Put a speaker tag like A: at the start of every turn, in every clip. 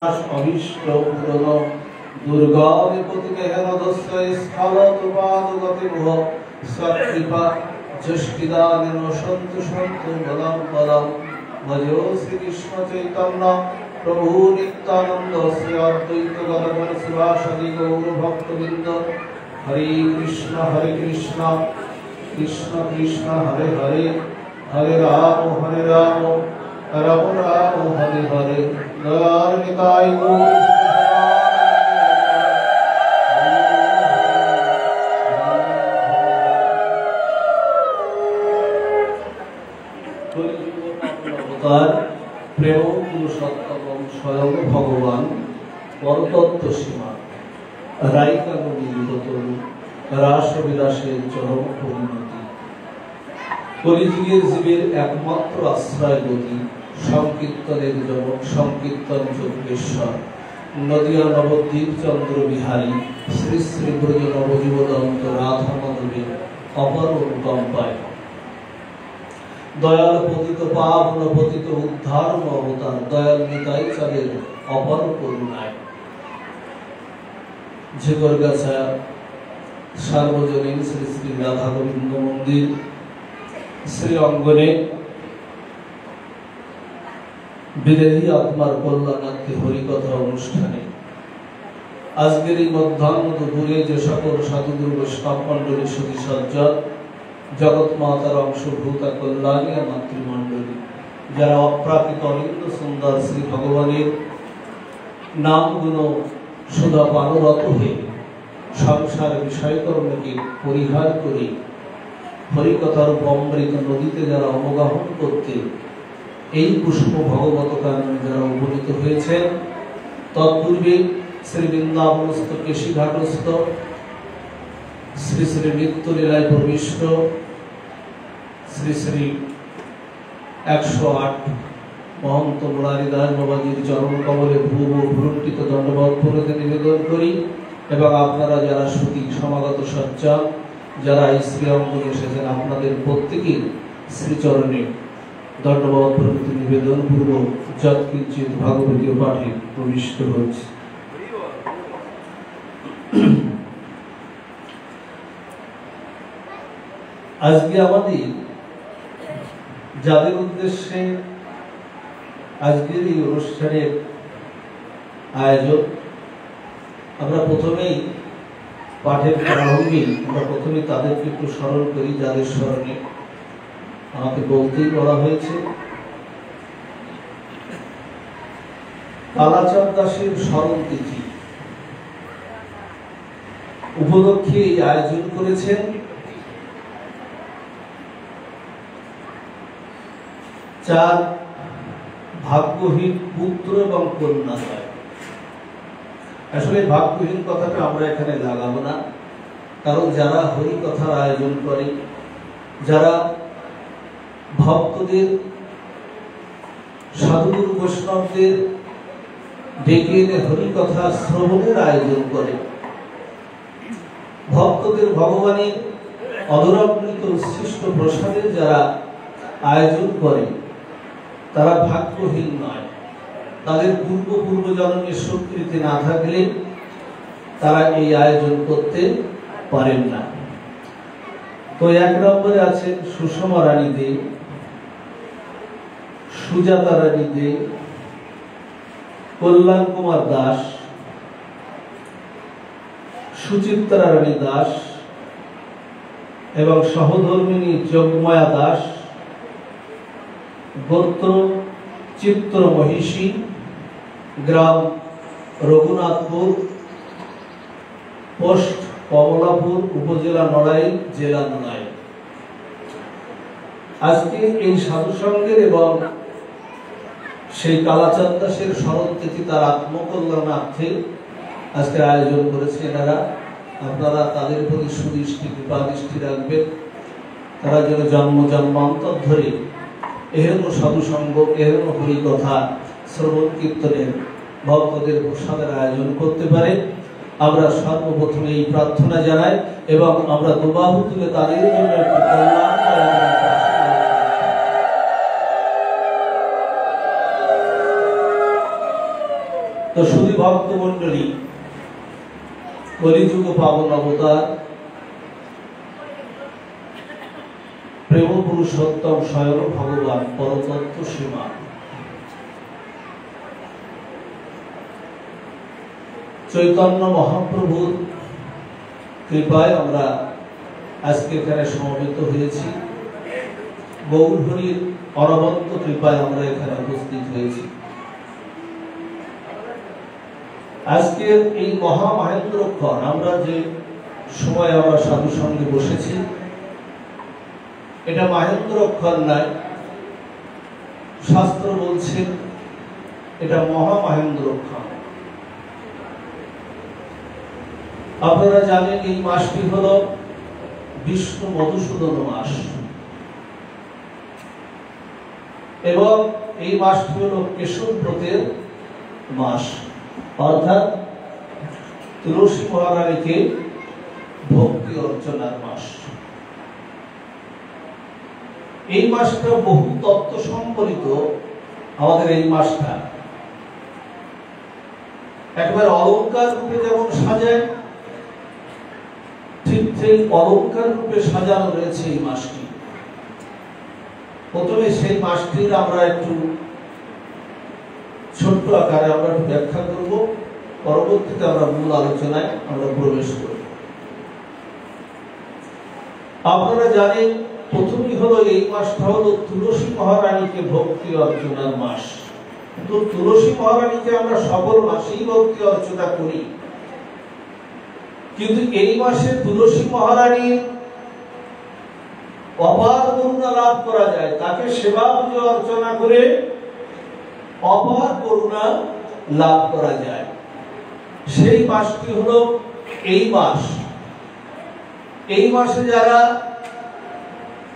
A: अभीष्ट पूर्ण दुर्गादि प्रतिकेहनदस्य स्थलतुपादगतिमुह सत्कृपा जष्टिदानेन सन्तु सन्तु बलं बलं भजो श्रीकृष्ण चैतन्य प्रभु नित्यानंद श्री अद्वैत गदाधर शिवासादि गौर भक्तवृंद हरे कृष्ण कृष्ण कृष्ण हरे हरे हरे राम राम राम हरे हरे दयाल निताय गौर प्रेम पुरुषोत्तम स्वयं भगवान परतत्व सीमा रायिका नदी रास विलासेर चरम परिणति कलिजुगेर जीवेर एकमात्र आश्रय गति संकीर्तनेर जनक संकीर्तन योगेश्वर नदिया नवद्वीप चंद्र बिहारी श्री श्री ब्रज नवजीवदंत राधा माधवेर अपर अनुकंपाय दयाल पतित पावन पतित उद्धार अवतार दयाल निताई चाँदेर अपार करुणाय झिकरगाछा सार्वजनीन श्री श्री राधा गोविंद मंदिर श्री अंगने विदेही आत्मार कल्याणार्थे हरिकथा अनुष्ठाने आजकेर এই মধ্যাহ্ন দুপুরে যে সকল সাধুগুরু বৈষ্ণব মণ্ডলী সতী সজ্জন जगत मातार अंशभूता कल्याणी मातृमंडली जरा अप्राकृत अनिंद सुंदर श्री भगवानेर नाम गुण सुधा पानरत हुए संसार विषयकर्म के परिहार करे हरिकथार अमृत नदीते जरा अवगाहन करते এই পুষ্প ভগবত কারণে যারা উপনীত হয়েছেন তৎপূর্বে শ্রী বৃন্দাবনস্থ কেশীঘাটস্থ श्री श्री नित्य लीलाय प्रविष्ट श्री श्री 108 महंत मुरारीदास बाबाजीर चरण कमले भूव भ्रुंटित दंडवत प्रति निवेदन करी एवं आपनारा जारा श्रुति समागत सज्जा जारा श्री अंगने एसेছেন आपनाদের प्रत्येकेर श्रीचरणे दंडवत प्रति निवेदन पूर्वक যৎকিঞ্চিৎ भागवतीय पाठे प्रविष्ट হচ্ছে। আজকে আমাদের যাদের উদ্দেশ্যে আজকের এই অনুষ্ঠানের আয়োজন আমরা প্রথমেই পাঠের প্রারম্ভে আমরা প্রথমে তাদেরকে একটু স্মরণ করি যাদের স্মরণে আমাকে বলতেই বলা হয়েছে। কালাচাঁদ দাসের স্মরণ তিথি উপলক্ষে এই আয়োজন করেছেন चार भाग्यहीन पुत्र एवं कन्या है। আসলে ভাগ্যহীন কথাটা আমরা এখানে লাগাবো না, কারণ যারা হরি কথার আয়োজন করে যারা ভক্তদের সাধুগুরু বৈষ্ণবদের ডেকে এনে হরি কথা শ্রবণের আয়োজন করে ভক্তদের ভগবানের অধরামৃত সৃষ্ট প্রসাদের যারা আয়োজন করে তারা ভাগ্যহীন নয়। তাদের পূর্ব জন্মের স্বীকৃতি না থাকলে তারা এই আয়োজন করতে পারেন না। তো এক নম্বরে আছেন সুষমা রানী দে, সুজাতা রানী দে, কল্যাণ কুমার দাস, সুচিত্রা রানী দাস এবং সহধর্মিনী যোগমায়া দাস, गोत्र चित्र महिषी, ग्राम रघुनाथपुर, पोस्ट कमलापुर, उपजेला नड़ाइल, जिला नड़ाइल। आज के साधु संघेर एवं সেই কালাচাঁদ দাসের স্মরণ তিথি তার আত্মকল্যাণার্থে আজকের আয়োজন করেছে এনারা। আপনারা তাদের প্রতি সুদৃষ্টি কৃপা দৃষ্টি রাখবেন, তারা যেন জন্ম জন্মান্তর ধরে এহেন সাধু সঙ্গ এহেন হরি কথা শ্রবণ কীর্তনের ভক্তদের প্রসাদের আয়োজন করতে পারে। আমরা সর্বপ্রথমে এই প্রার্থনা জানাই এবং আমরা দুবাহু তুলে তাদের জন্য একটি কল্যাণ তো শুধু ভক্ত মন্ডলী, কলিযুগ পাবন অবতার প্রেম পুরুষোত্তম স্বয়ং ভগবান পরতত্ত্ব শ্রীমান চৈতন্য মহাপ্রভুর কৃপায় আমরা আজকে এখানে সমবেত হয়েছি। গৌর হরির অনবন্ত কৃপায় আমরা এখানে উপস্থিত হয়েছি। আজকের এই মহা মহেন্দ্রক্ষণ আমরা যে সময় আমরা সাধু সঙ্গে বসেছি, এটা মহেন্দ্রক্ষণ নয়, শাস্ত্র বলছে এটা মহা মহেন্দ্রক্ষণ। আপনারা জানেন এই মাসটি হলো বিষ্ণু মধুসূদন মাস, এবং এই মাসটি হলো কেশবব্রতের মাস, অর্থাৎ তুলসী মহারানীকে ভক্তি অর্চনার মাস। এই মাসটা বহু তত্ত্ব সম্বলিত। আমাদের এই মাসটা একবার অলঙ্কার রূপে যেমন সাজায়, ঠিক সেই অলঙ্কার রূপে সাজানো রয়েছে এই মাসটি। প্রথমে সেই মাসটির আমরা একটু ছোট্ট আকারে আমরা ব্যাখ্যা করব, পরবর্তীতে আমরা মূল আলোচনায় আমরা প্রবেশ করব। আপনারা জানেন প্রথমেই হলো এই মাসটা হলো তুলসী মহারানীকে ভক্তি অর্চনার মাস। তো তুলসী মহারানীকে আমরা সকল মাসেই ভক্তি অর্চনা করি, কিন্তু এই মাসে তুলসী মহারানীর অপার করুণা লাভ করা যায়। তাকে সেবা পূজা অর্চনা করে অপার করুণা লাভ করা যায়। সেই মাসটি হলো এই মাস। এই মাসে যারা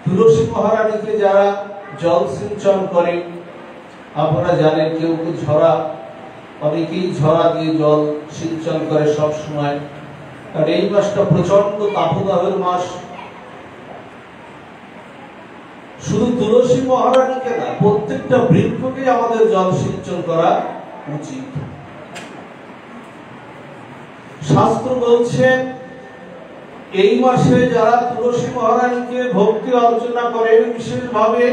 A: তুলসী মহারানীকে যারা জল সিঞ্চন করে, আপনারা জানেন কেউ কেউ ঝরা, অনেকেই ঝরা দিয়ে জল সিঞ্চন করে সব সময়, কারণ এই মাসটা প্রচন্ড তাপদাহের মাস। শুধু তুলসী মহারানীকে না, প্রত্যেকটা বৃক্ষকে আমাদের জল সিঞ্চন করা উচিত। শাস্ত্র বলছে এই মাসে যারা তুলসী মহারানীকে ভক্তি অর্চনা করেন, বিশেষভাবে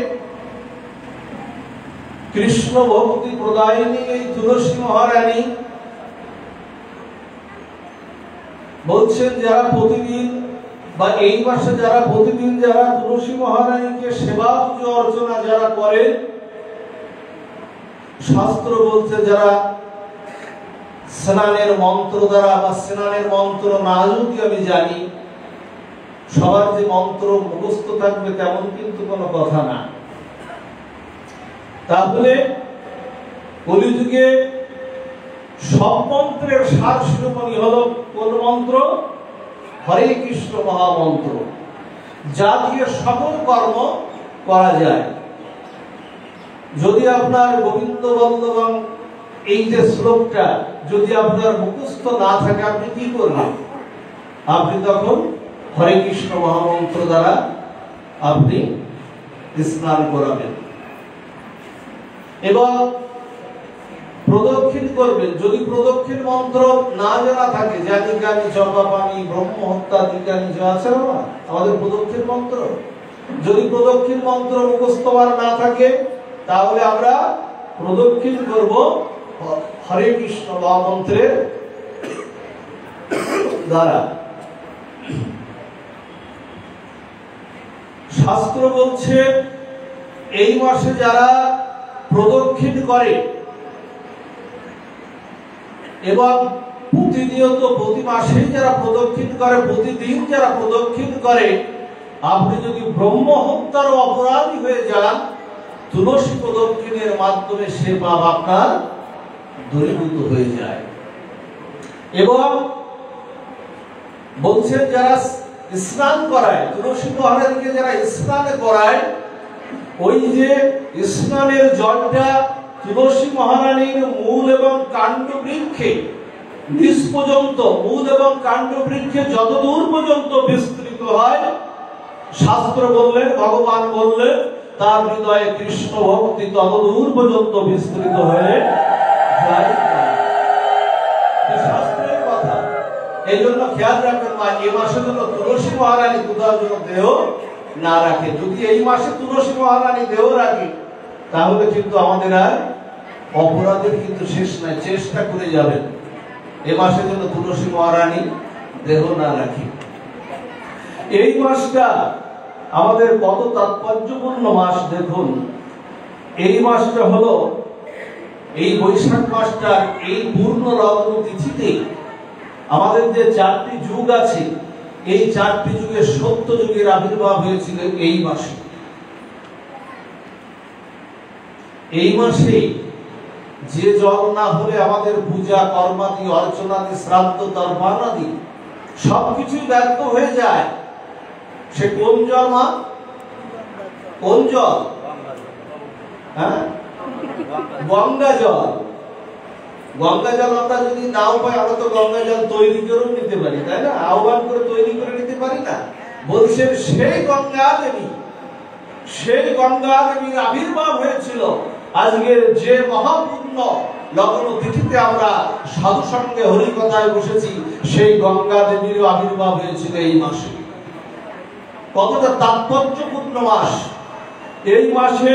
A: কৃষ্ণ ভক্তি প্রদায়িনী এই তুলসী মহারানী, বলছেন যারা প্রতিদিন বা এই মাসে যারা প্রতিদিন যারা তুলসী মহারানীকে সেবা পূজা অর্চনা যারা করে, শাস্ত্র বলছে যারা স্নানের মন্ত্র দ্বারা বা স্নানের মন্ত্র না যদি আমি জানি, সবার যে মন্ত্র মুখস্থ থাকবে তেমন কিন্তু কোনো কথা না। তাহলে কলিযুগে সব মন্ত্রের সার শিরোমণি হলো কোন মন্ত্র? হরে কৃষ্ণ মহামন্ত্র, যা দিয়ে সকল কর্ম করা যায়। যদি আপনার গোবিন্দ বল্লভম এই যে শ্লোকটা যদি আপনার মুখস্থ না থাকে, আপনি কি করবেন? আপনি তখন হরে কৃষ্ণ মহামন্ত্র দ্বারা আপনি স্নান করাবেন এবং প্রদক্ষিণ করবেন। যদি প্রদক্ষিণ মন্ত্র না জানা থাকে, জানি জ্ঞানী জপা পানি ব্রহ্ম হত্যা দিজ্ঞানী যা আছে না আমাদের প্রদক্ষিণ মন্ত্র, যদি প্রদক্ষিণ মন্ত্র মুখস্থ না থাকে, তাহলে আমরা প্রদক্ষিণ করব হরে কৃষ্ণ মহামন্ত্রের দ্বারা। শাস্ত্র বলছে এই মাসে যারা প্রদক্ষিণ করে এবং প্রতিনিয়ত প্রতি মাসেই যারা প্রদক্ষিণ করে, প্রতিদিন যারা প্রদক্ষিণ করে, আপনি যদি ব্রহ্ম হত্যার অপরাধী হয়ে যান, তুলসী প্রদক্ষিণের মাধ্যমে সে পাপ আপনার দূরীভূত হয়ে যায়। এবং বলছেন যারা স্নান করায়, তুলসী মহারানীকে যারা স্নান করায়, ওই যে স্নানের জলটা তুলসী মহারানীর মূল এবং কাণ্ড বৃক্ষে নিচ পর্যন্ত, মূল এবং কাণ্ড বৃক্ষে যতদূর পর্যন্ত বিস্তৃত হয়, শাস্ত্র বললেন, ভগবান বললেন, তার হৃদয়ে কৃষ্ণ ভক্তি ততদূর পর্যন্ত বিস্তৃত হয়ে যায়। এই জন্য খেয়াল রাখবেন মা, এই মাসে জন্য তুলসী মহারানী কোথাও যেন দেহ না রাখে। যদি এই মাসে তুলসী মহারানী দেহ রাখে তাহলে কিন্তু আমাদের আর অপরাধের কিন্তু শেষ নাই। চেষ্টা করে যাবেন এই মাসে যেন তুলসী মহারানী দেহ না রাখে। এই মাসটা আমাদের কত তাৎপর্যপূর্ণ মাস দেখুন। এই মাসটা হলো এই বৈশাখ মাসটার এই পূর্ণ লগ্ন তিথিতে আমাদের যে 4টি যুগ আছে, এই 4টি যুগের সত্য যুগের আবির্ভাব হয়েছিল এই মাসে। এই মাসে যে জল না হলে আমাদের পূজা কর্মাদি অর্চনাদি শ্রাদ্ধ তর্পণাদি সবকিছু ব্যর্থ হয়ে যায়। সে কোন জল মা? কোন জল? হ্যাঁ, গঙ্গা জল। গঙ্গা জল আমরা যদি নাও পাই, আমরা তো গঙ্গা জল তৈরি করেও নিতে পারি, তাই না? আহ্বান করে তৈরি করে নিতে পারি না? বলছেন সেই গঙ্গা দেবী, সেই গঙ্গা দেবীর আবির্ভাব হয়েছিল আজকের যে মহাপূর্ণ লগ্ন তিথিতে আমরা সাধু সঙ্গে হরি কথায় বসেছি। সেই গঙ্গা দেবীর আবির্ভাব হয়েছিল এই মাসে। কতটা তাৎপর্যপূর্ণ মাস! এই মাসে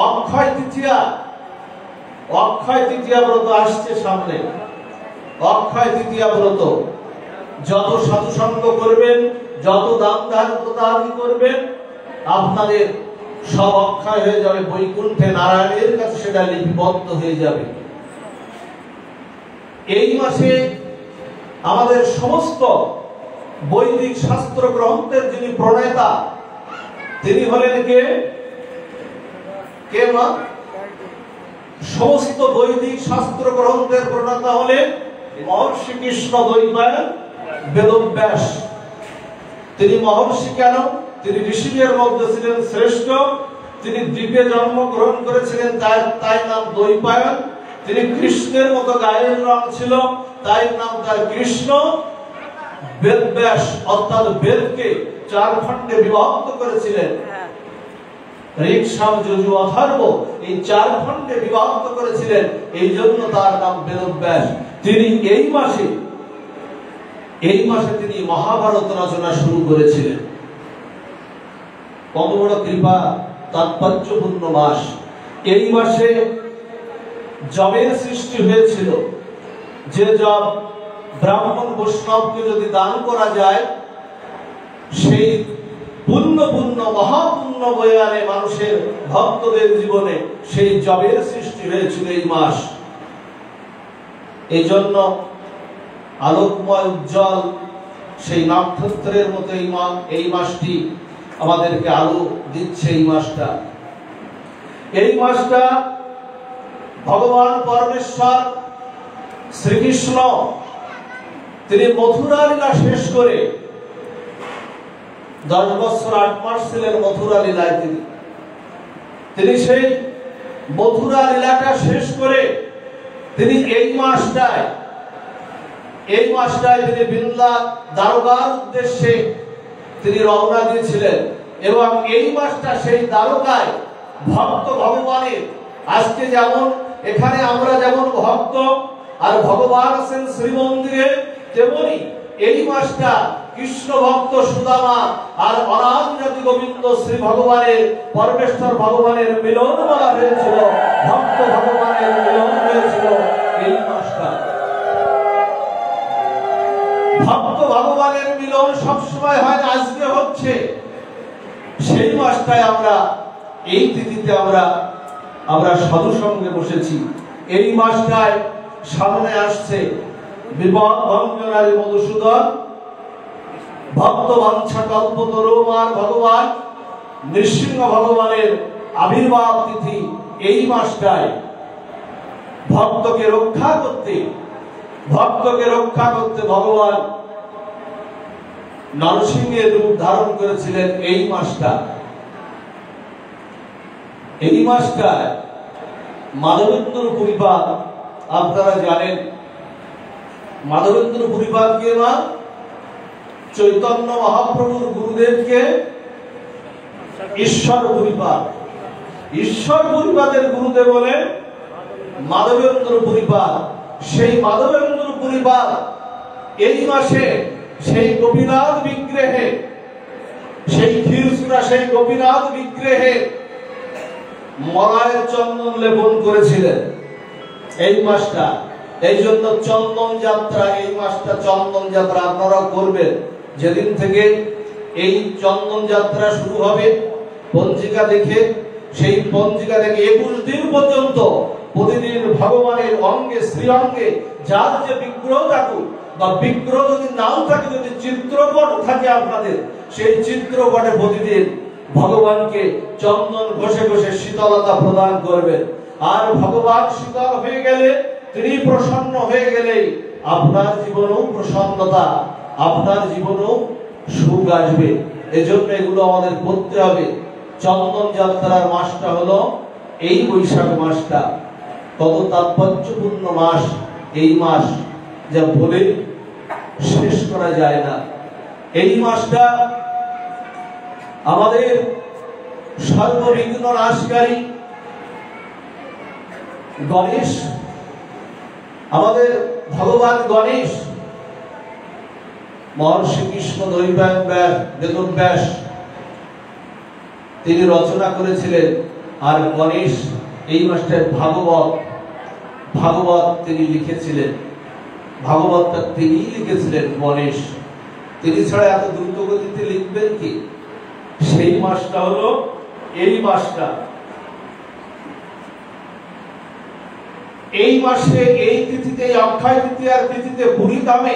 A: অক্ষয় তৃতীয়া, অক্ষয় তৃতীয়া ব্রত আসছে সামনে। অক্ষয় তৃতীয়া ব্রত যত সাধু সঙ্গ করবেন, যত দান ধান প্রদান করবেন, আপনাদের সব অক্ষয় হয়ে যাবে। বৈকুণ্ঠে নারায়ণের কাছে সেটা লিপিবদ্ধ হয়ে যাবে। এই মাসে আমাদের সমস্ত বৈদিক শাস্ত্র গ্রন্থের যিনি প্রণেতা, তিনি হলেন কে? কে মা? সমস্ত বৈদিক শাস্ত্র গ্রন্থের প্রণেতা হলেন মহর্ষি কৃষ্ণ দ্বৈপায়ন বেদব্যাস। তিনি মহর্ষি কেন? তিনি ঋষিদের মধ্যে ছিলেন শ্রেষ্ঠ। তিনি দ্বীপে জন্মগ্রহণ করেছিলেন, তাই নাম দ্বৈপায়ন। তিনি কৃষ্ণের মতো গায়ের রং ছিল, তাই নাম তার কৃষ্ণ। বেদব্যাস অর্থাৎ বেদকে 4 খণ্ডে বিভক্ত করেছিলেন। ঋক, সাম, যজু, অথর্ব এই 4 খণ্ডে বিভক্ত করেছিলেন, এই জন্য তার নাম বেদব্যাস। তিনি এই মাসে তিনি মহাভারত রচনা শুরু করেছিলেন। কত বড় কৃপা, তাৎপর্যপূর্ণ মাস! এই মাসে জবের সৃষ্টি হয়েছিল। যে জব ব্রাহ্মণ বৈষ্ণবকে যদি দান করা যায়, সেই পুণ্য মহাপুণ্য বয়ে আনে মানুষের, ভক্তদের জীবনে। সেই জবের সৃষ্টি হয়েছিল এই মাস। এই জন্য আলোকময় উজ্জ্বল সেই নক্ষত্রের মতো এই মাসটি আমাদেরকে আলো দিচ্ছে। এই মাসটা ভগবান পরমেশ্বর শ্রীকৃষ্ণ তিনি মথুরা লীলা শেষ করে 10 বছর 8 মাস ছিলেন মথুরা লীলায়। তিনি সেই মথুরা লীলাটা শেষ করে তিনি এই মাসটায় তিনি বৃন্দা দ্বারকার উদ্দেশ্যে তিনি রওনা দিয়েছিলেন। এবং এই মাসটা সেই দ্বারকায় ভক্ত ভগবানের, আজকে যেমন এখানে আমরা যেমন ভক্ত আর ভগবান আছেন শ্রীমন্দিরে, তেমনি এই মাসটা কৃষ্ণ ভক্ত সুদামা আর অনাদি গোবিন্দ শ্রী ভগবানের, পরমেশ্বর ভগবানের মিলন বলা হয়েছিল। ভক্ত ভগবানের মিলন হয়েছিল এই মাসটা। ভক্ত ভগবানের মিলন সবসময় হয়, আজকে হচ্ছে। সেই মাসটায় আমরা এই তিথিতে আমরা সাধু সঙ্গে বসেছি। এই মাসটায় সামনে আসছে বিপদ ভঞ্জনারী মধুসূদন, ভক্ত বাঞ্ছা কল্পতরুমার ভগবান নৃসিংহ ভগবানের আবির্ভাব তিথি। এই মাসটায় ভক্তকে রক্ষা করতে ভগবান নরসিংহের রূপ ধারণ করেছিলেন। এই মাসটায় মাধবেন্দ্র পুরীপাদ, আপনারা জানেন মাধবেন্দ্র পুরীপাদ কে মা? চৈতন্য মহাপ্রভুর গুরুদেবকে ঈশ্বর পুরীপাদের গুরুদেব বলে মাধবেন্দ্র পুরীপাদ। সেই মাধবেন্দ্র পুরীপাদ এই মাসে সেই গোপীনাথ বিগ্রহে, সেই ক্ষীরচূড়া সেই গোপীনাথ বিগ্রহে মলয়ের চন্দন লেপন করেছিলেন এই মাসটা। এই জন্য চন্দন যাত্রা, এই মাসটা চন্দন যাত্রা আপনারা করবেন। যেদিন থেকে এই চন্দন যাত্রা শুরু হবে পঞ্জিকা দেখে, সেই পঞ্জিকা থেকে 21 দিন পর্যন্ত প্রতিদিন ভগবানের অঙ্গে শ্রীঅঙ্গে যার যে বিগ্রহ থাকুক বা বিগ্রহ যদি নাও থাকে, যদি চিত্রপট থাকে আপনাদের, সেই চিত্রপটে প্রতিদিন ভগবানকে চন্দন ঘষে ঘষে শীতলতা প্রদান করবেন। আর ভগবান শীতল হয়ে গেলে, তিনি প্রসন্ন হয়ে গেলেই আপনার জীবনেও প্রসন্নতা, আপনার জীবনেও সুখ আসবে। এজন্য এগুলো আমাদের করতে হবে। চন্দন যাত্রার মাসটা হলো এই বৈশাখ মাসটা। কত তাৎপর্যপূর্ণ মাস এই মাস, যা বলে শেষ করা যায় না। এই মাসটা আমাদের সর্ববিঘ্ন নাশকারী গণেশ, আমাদের ভগবান গণেশ, মহর্ষি কৃষ্ণ বেদব্যাস তিনি রচনা করেছিলেন। আর গণেশ এই মাসটায় ভাগবত তিনি লিখেছিলেন। ভাগবতটা তিনি লিখেছিলেন গণেশ। তিনি ছাড়া এত দ্রুত গতিতে লিখবেন কি? সেই মাসটা হলো এই মাসটা। এই মাসে এই তিথিতে, অক্ষয় তৃতীয়ার তিথিতে পুরীধামে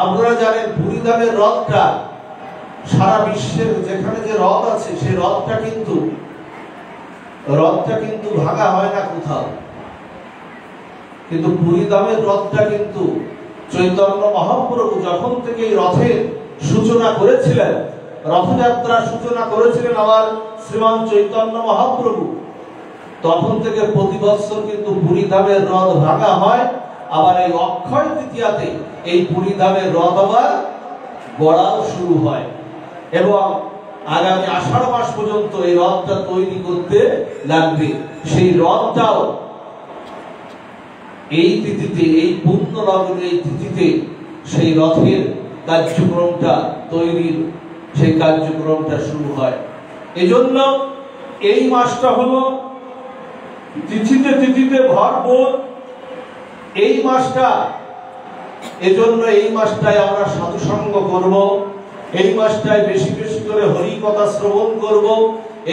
A: আপনারা জানেন পুরীধামের রথটা সারা বিশ্বের যেখানে যে রথ আছে সেই রথটা কিন্তু ভাঙা হয় না কোথাও। কিন্তু পুরীধামের রথটা কিন্তু চৈতন্য মহাপ্রভু যখন থেকে এই রথের সূচনা করেছিলেন, রথযাত্রার সূচনা করেছিলেন আমার শ্রীমান চৈতন্য মহাপ্রভু, তখন থেকে প্রতি বছর কিন্তু পুরীধামের রথ ভাঙা হয়। আবার এই অক্ষয় তৃতীয়াতে এই পুরীধামের রথ আবার গড়াও শুরু হয় এবং আগামী আষাঢ় মাস পর্যন্ত এই রথটা তৈরি করতে লাগবে। সেই রথটাও এই তিথিতে, এই পূর্ণ লগ্ন এই তিথিতে সেই রথের কার্যক্রমটা তৈরির সেই কার্যক্রমটা শুরু হয়। এজন্য এই মাসটা হলো তিথিতে ভরপুর এই মাসটা। এজন্য এই মাসটায় আমরা সাধু সঙ্গ করব, এই মাসটায় বেশি বেশি করে হরি কথা শ্রবণ করব,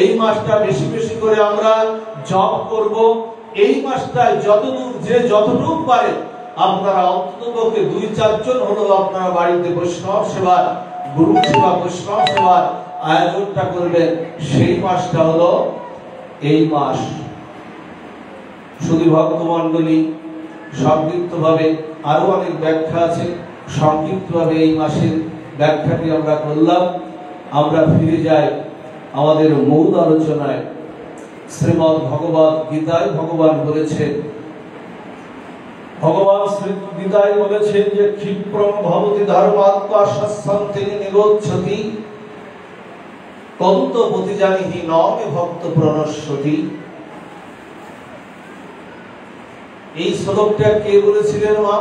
A: এই মাসটা বেশি বেশি করে আমরা জপ করব। এই মাসটায় যতটুকু পারে আপনারা অন্ততপক্ষে 2-4 জন হলেও আপনারা বাড়িতে বৈষ্ণব সেবার, গুরু সেবা, বৈষ্ণব সেবার আয়োজনটা করবেন। সেই মাসটা হলো এই মাস। শুধু ভক্তমণ্ডলী সংক্ষিপ্তভাবে, আরো অনেক ব্যাখ্যা আছে, সংক্ষিপ্তভাবে এই মাসের ব্যাখ্যাটি আমরা করলাম। আমরা ফিরে যাই আমাদের মূল আলোচনায়। শ্রীমদ্ ভগবত গীতায় ভগবান বলেছেন, গীতায় বলেছেন যে ক্ষিপ্রম ভবতি ধর্মাত্মা শাস্ত্রান্তে নিগচ্ছতি কন্ত প্রতিজানিহি নমে ভক্ত প্রণশ্যতি। এই শ্লোকটা কে বলেছিলেন মা?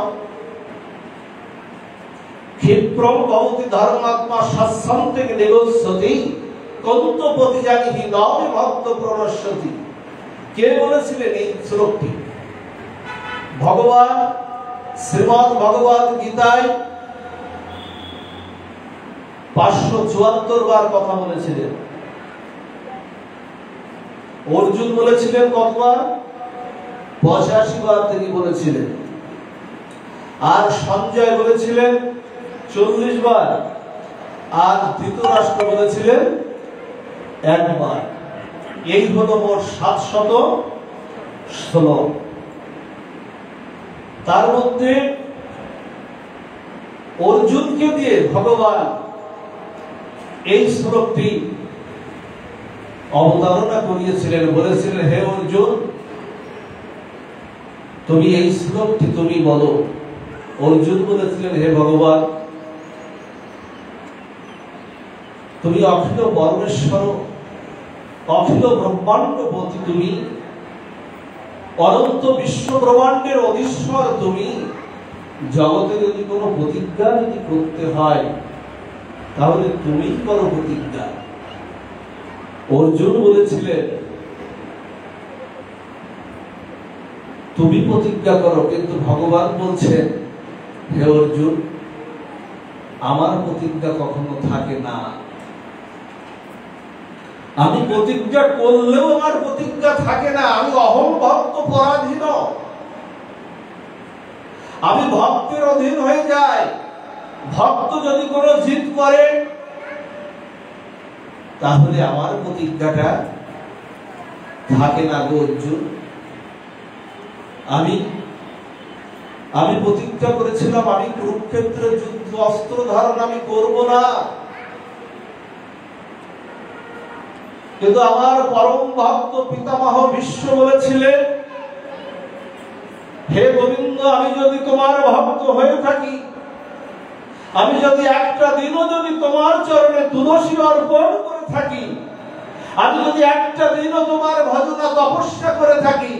A: ক্ষিপ্রম ভবতি ধর্মাত্মা শাস্ত্রান্তে নিগচ্ছতি কন্ত প্রতিজানিহি নমে ভক্ত প্রণশ্যতি। কে বলেছিলেন এই শ্লোকটি? ভগবান শ্রীমদ্ ভগবত গীতায় 574 বার কথা বলেছিলেন। অর্জুন বলেছিলেন কতবার? 85 বার তিনি বলেছিলেন। আর সঞ্জয় বলেছিলেন 40 বার। আর ধৃতরাষ্ট্র বলেছিলেন 1 বার। এই হলো মোট 700 শ্লোক। তার মধ্যে অর্জুনকে দিয়ে ভগবান এই শ্লোকটি অবতারণা করিয়েছিলেন। বলেছিলেন, হে অর্জুন, তুমি এই শ্লোকটি তুমি বলো। অর্জুন বলেছিলেন, হে ভগবান, তুমি অখিল পরমেশ্বর, অখিল ব্রহ্মাণ্ডপতি তুমি, অনন্ত বিশ্ব ব্রহ্মাণ্ডের অধীশ্বর তুমি, জগতে যদি কোনো প্রতিজ্ঞা যদি করতে হয় তাহলে তুমি করো প্রতিজ্ঞা। অর্জুন বলেছিলেন তুমি প্রতিজ্ঞা করো, কিন্তু ভগবান বলছেন হে অর্জুন আমার প্রতিজ্ঞা কখনো থাকে না। আমি প্রতিজ্ঞা করলেও আমার প্রতিজ্ঞা থাকে না। আমি অহং ভক্ত পরাধীন, আমি ভক্তের অধীন হয়ে যাই। ভক্ত যদি কোনো জিদ করে তাহলে আমার প্রতিজ্ঞাটা থাকে না গো অর্জুন। আমি প্রতিজ্ঞা করেছিলাম আমি কুরুক্ষেত্রের যুদ্ধ অস্ত্র ধারণ আমি করব না, কিন্তু আমার পরম ভক্ত পিতামহ ভীষ্ম বলেছিলেন হে গোবিন্দ আমি যদি তোমার ভক্ত হয়ে থাকি, আমি যদি একটা দিনও যদি তোমার চরণে তুলসী অর্পণ করে থাকি, আমি যদি একটা দিনও তোমার ভজনা তপস্যা করে থাকি,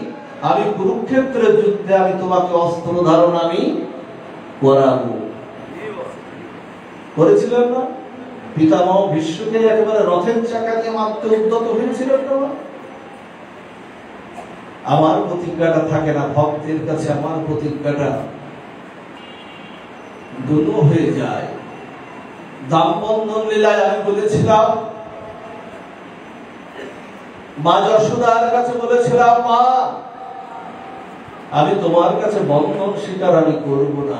A: আমি কুরুক্ষেত্রের যুদ্ধে আমি তোমাকে অস্ত্র ধারণ আমি করাবো। করেছিলেন না? পিতামহ ভীষ্মকে একেবারে রথের চাকা দিয়ে মারতে উদ্যত হয়েছিলেন না? আমার প্রতিজ্ঞাটা থাকে না, ভক্তের কাছে আমার প্রতিজ্ঞাটা গৌণ হয়ে যায়। দামবন্ধন লীলায় আমি বলেছিলাম, মা যশোদার কাছে বলেছিলাম মা আমি তোমার কাছে বন্ধন স্বীকার আমি করব না,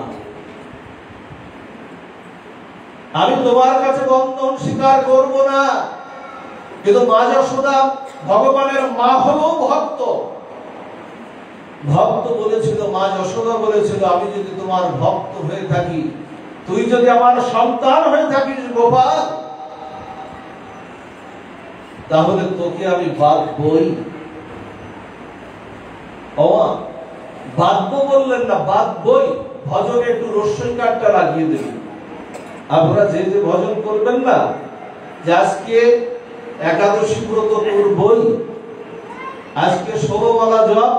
A: আমি তোমার কাছে বন্ধন স্বীকার করব না। কিন্তু মা যশোদা ভগবানের মা হলো ভক্ত, ভক্ত বলেছিল, মা যশোদা বলেছিল আমি যদি তোমার ভক্ত হয়ে থাকি, তুই যদি আমার সন্তান হয়ে থাকিস গোপাল, তাহলে তোকে আমি বাঁধবই। বাঁধবো বললেন না, বাঁধবই। ভজনে একটু রস্যই কাঠটা লাগিয়ে দেবেন। আপনারা যে যে ভজন করবেন না, যে আজকে একাদশী ব্রত করবই, আজকে 16 মালা জপ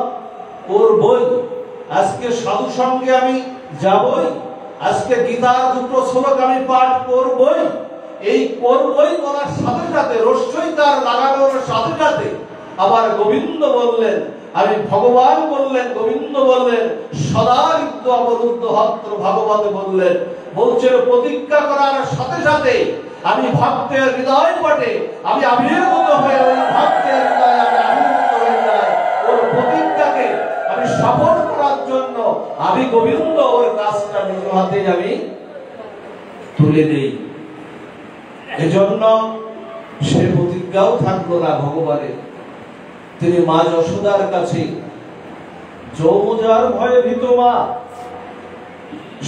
A: করবই, আজকে সাধু সঙ্গে আমি যাবই, আজকে গীতার 2টো শ্লোক আমি পাঠ করবই, এই করবই বলার সাথে সাথে রস্যই কার লাগানোর সাথে সাথে আবার গোবিন্দ বললেন, আমি ভগবান বললেন, গোবিন্দ বললেন, সদা ঋদ্ধ অবরুদ্ধ হত্র ভাগবতে বললেন, বলছেন প্রতিজ্ঞা করার সাথে সাথে আমি ভক্তের হৃদয় পটে আমি আবির্ভূত হয়ে ওই ভক্তের হৃদয়ে আমি আবির্ভূত হয়ে যাই। ওর প্রতিজ্ঞাকে আমি সফল করার জন্য আমি গোবিন্দ ওর কাজটা নিজ হাতে আমি তুলে দেই। এজন্য সে প্রতিজ্ঞাও থাকলো না ভগবানের। তিনি মা যশোদার কাছে যৌমজার ভয়ে ভীত মা,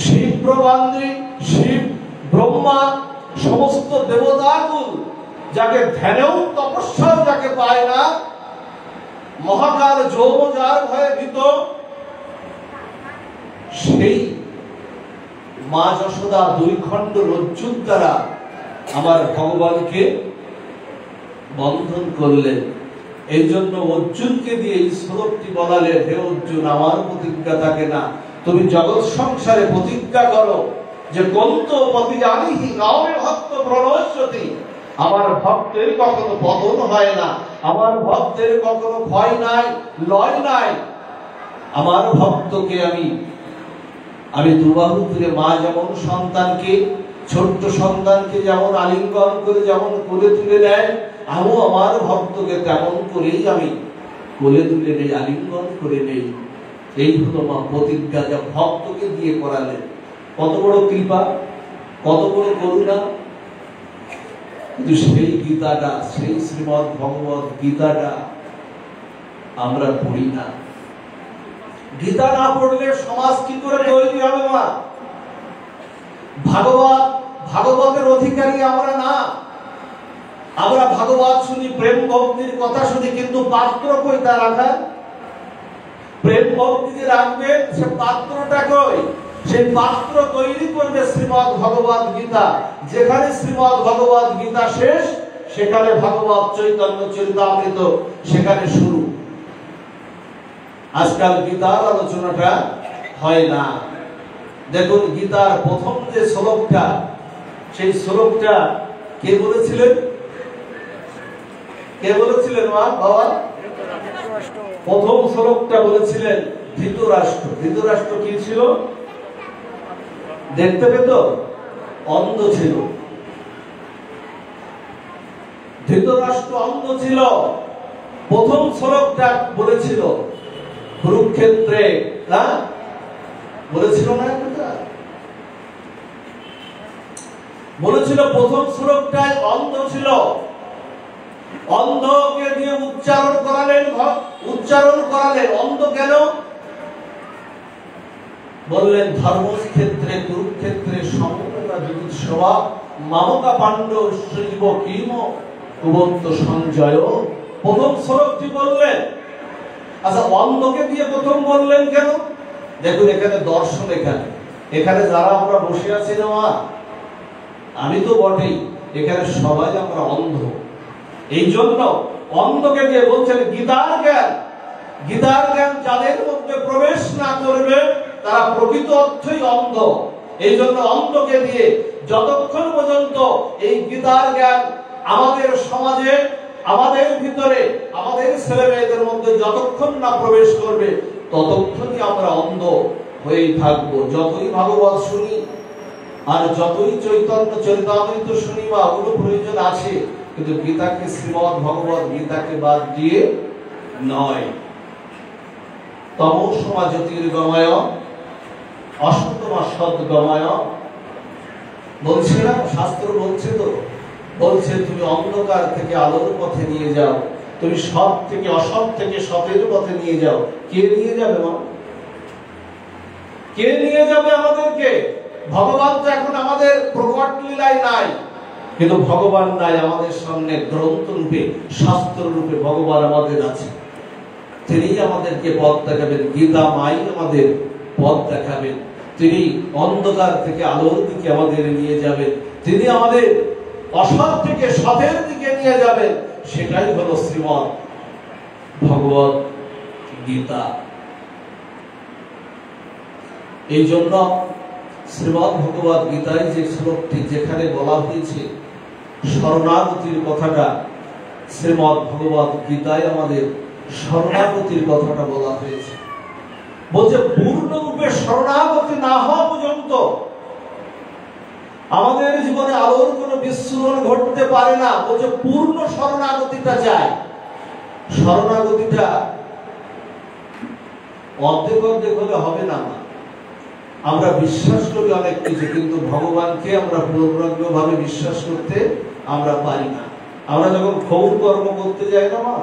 A: শিব ব্রহ্মান্দ্রী, শিব ব্রহ্মা সমস্ত দেবতাকুল যাকে ধ্যানেও তপস্যাও যাকে পায় না, মহাকাল যৌমজার ভয়ে ভীত, সেই মা যশোদা 2 খণ্ড রজ্জুর দ্বারা আমার ভগবানকে বন্ধন করলেন। এই জন্য অর্জুনকে দিয়ে এই শ্লোকটি বলালেন, হে অর্জুন আমার প্রতিজ্ঞা থাকে না, তুমি জগৎ সংসারে প্রতিজ্ঞা করো যে কন্ত পতি জানিহি গাওয়ে ভক্ত প্রণশ্যতি, আমার ভক্তের কখনো পতন হয় না, আমার ভক্তের কখনো ক্ষয় নাই, লয় নাই। আমার ভক্তকে আমি দুবাহু তুলে, মা যেমন সন্তানকে, ছোট্ট সন্তানকে যেমন আলিঙ্গন করে যেমন কোলে তুলে নেয়, আমিও আমার ভক্তকে তেমন করেই আমি কোলে তুলে নেই, আলিঙ্গন করে নেই। এই হলো মা প্রতিজ্ঞা, যা ভক্তকে দিয়ে করালেন। কত বড় কৃপা, কত বড় করুণা। কিন্তু সেই গীতাটা, সেই শ্রীমদ ভগবত গীতাটা আমরা পড়ি না। গীতা না পড়লে সমাজ কি করে তৈরি হবে মা? ভাগবতের অধিকারী আমরা না। আমরা ভাগবত শুনি, প্রেম ভক্তির কথা শুনি, কিন্তু পাত্র কই তা রাখা? প্রেম ভক্তি যে রাখবে সে পাত্রটা কই? সেই পাত্র তৈরি করবে শ্রীমদ ভগবত গীতা। যেখানে শ্রীমদ ভগবত গীতা শেষ, সেখানে ভাগবত চৈতন্য চরিতামৃত সেখানে শুরু। আজকাল গীতার আলোচনাটা হয় না। দেখুন গীতার প্রথম যে শ্লোকটা, সেই শ্লোকটা কে বলেছিলেন? কে বলেছিলেন বাবা? প্রথম শ্লোকটা বলেছিলেন ধৃতরাষ্ট্র। ধৃতরাষ্ট্র কি ছিল? দেখতে পেত, অন্ধ ছিল। ধৃতরাষ্ট্র অন্ধ ছিল। প্রথম শ্লোকটা বলেছিল কুরুক্ষেত্রে, না বলেছিল না? বলেছিল প্রথম শ্লোকটায় অন্ধ ছিল। অন্ধকে দিয়ে উচ্চারণ করালেন। অন্ধ কেন? বললেন ধর্মক্ষেত্রে কুরুক্ষেত্রে সমবেতা যুদ্ধসভা মামকা পাণ্ড সজীব কিম কুবন্ত সঞ্জয়। প্রথম শ্লোকটি বললেন। আচ্ছা, অন্ধকে দিয়ে প্রথম বললেন কেন? দেখুন এখানে দর্শন, এখানে যারা আমরা বসে আছি না, আমি তো বটেই, এখানে সবাই আমরা অন্ধ। এই জন্য অন্ধকে দিয়ে বলছেন গীতার জ্ঞান। গীতার জ্ঞান যাদের মধ্যে প্রবেশ না করবে তারা প্রকৃত অর্থই অন্ধ। এই জন্য অন্ধকে দিয়ে যতক্ষণ পর্যন্ত এই গীতার জ্ঞান আমাদের সমাজে, আমাদের ভিতরে, আমাদের ছেলে মেয়েদের মধ্যে যতক্ষণ না প্রবেশ করবে ততক্ষণই আমরা অন্ধ হয়েই থাকবো। যতই ভাগবত শুনি আর যতই চৈতন্য চরিতামৃত শুনি বা ওগুলো প্রয়োজন আছে, কিন্তু গীতাকে, শ্রীমদ ভগবত গীতাকে বাদ দিয়ে নয়। তমোসমা জ্যোতির্গময় অসতমা সদ্গময় বলছে না? শাস্ত্র বলছে তো, বলছে তুমি অন্ধকার থেকে আলোর পথে নিয়ে যাও, তুমি সৎ থেকে অসৎ থেকে সতের পথে নিয়ে যাও। কে নিয়ে যাবে মা? কে নিয়ে যাবে আমাদেরকে? ভগবান তো এখন আমাদের প্রকট লীলায় নাই, কিন্তু ভগবান নাই আমাদের সামনে গ্রন্থ রূপে, শাস্ত্র রূপে ভগবান আমাদের আছে। তিনি আমাদেরকে পথ দেখাবেন। গীতা মাই আমাদের পথ দেখাবেন। তিনি অন্ধকার থেকে আলোর দিকে আমাদের নিয়ে যাবেন। তিনি আমাদের অসৎ থেকে সতের দিকে নিয়ে যাবেন। সেটাই হলো শ্রীমদ ভগবত গীতা। এই জন্য শ্রীমদ ভগবত গীতায় যে শ্লোকটি যেখানে বলা হয়েছে শরণাগতির কথাটা, শ্রীমদ ভগবত গীতায় আমাদের শরণাগতির কথাটা বলা হয়েছে। বলছে পূর্ণরূপে শরণাগতি না হওয়া পর্যন্ত আমাদের জীবনে আলোর কোনো বিস্ফোরণ ঘটতে পারে না। বলছে পূর্ণ শরণাগতিটা চাই। শরণাগতিটা অর্ধেক অর্ধেক হলে হবে না। আমরা বিশ্বাস করি অনেক কিছু, কিন্তু ভগবানকে আমরা পূর্ণাঙ্গভাবে বিশ্বাস করতে আমরা পারি না। আমরা যখন ক্ষৌর কর্ম করতে যাই না মা,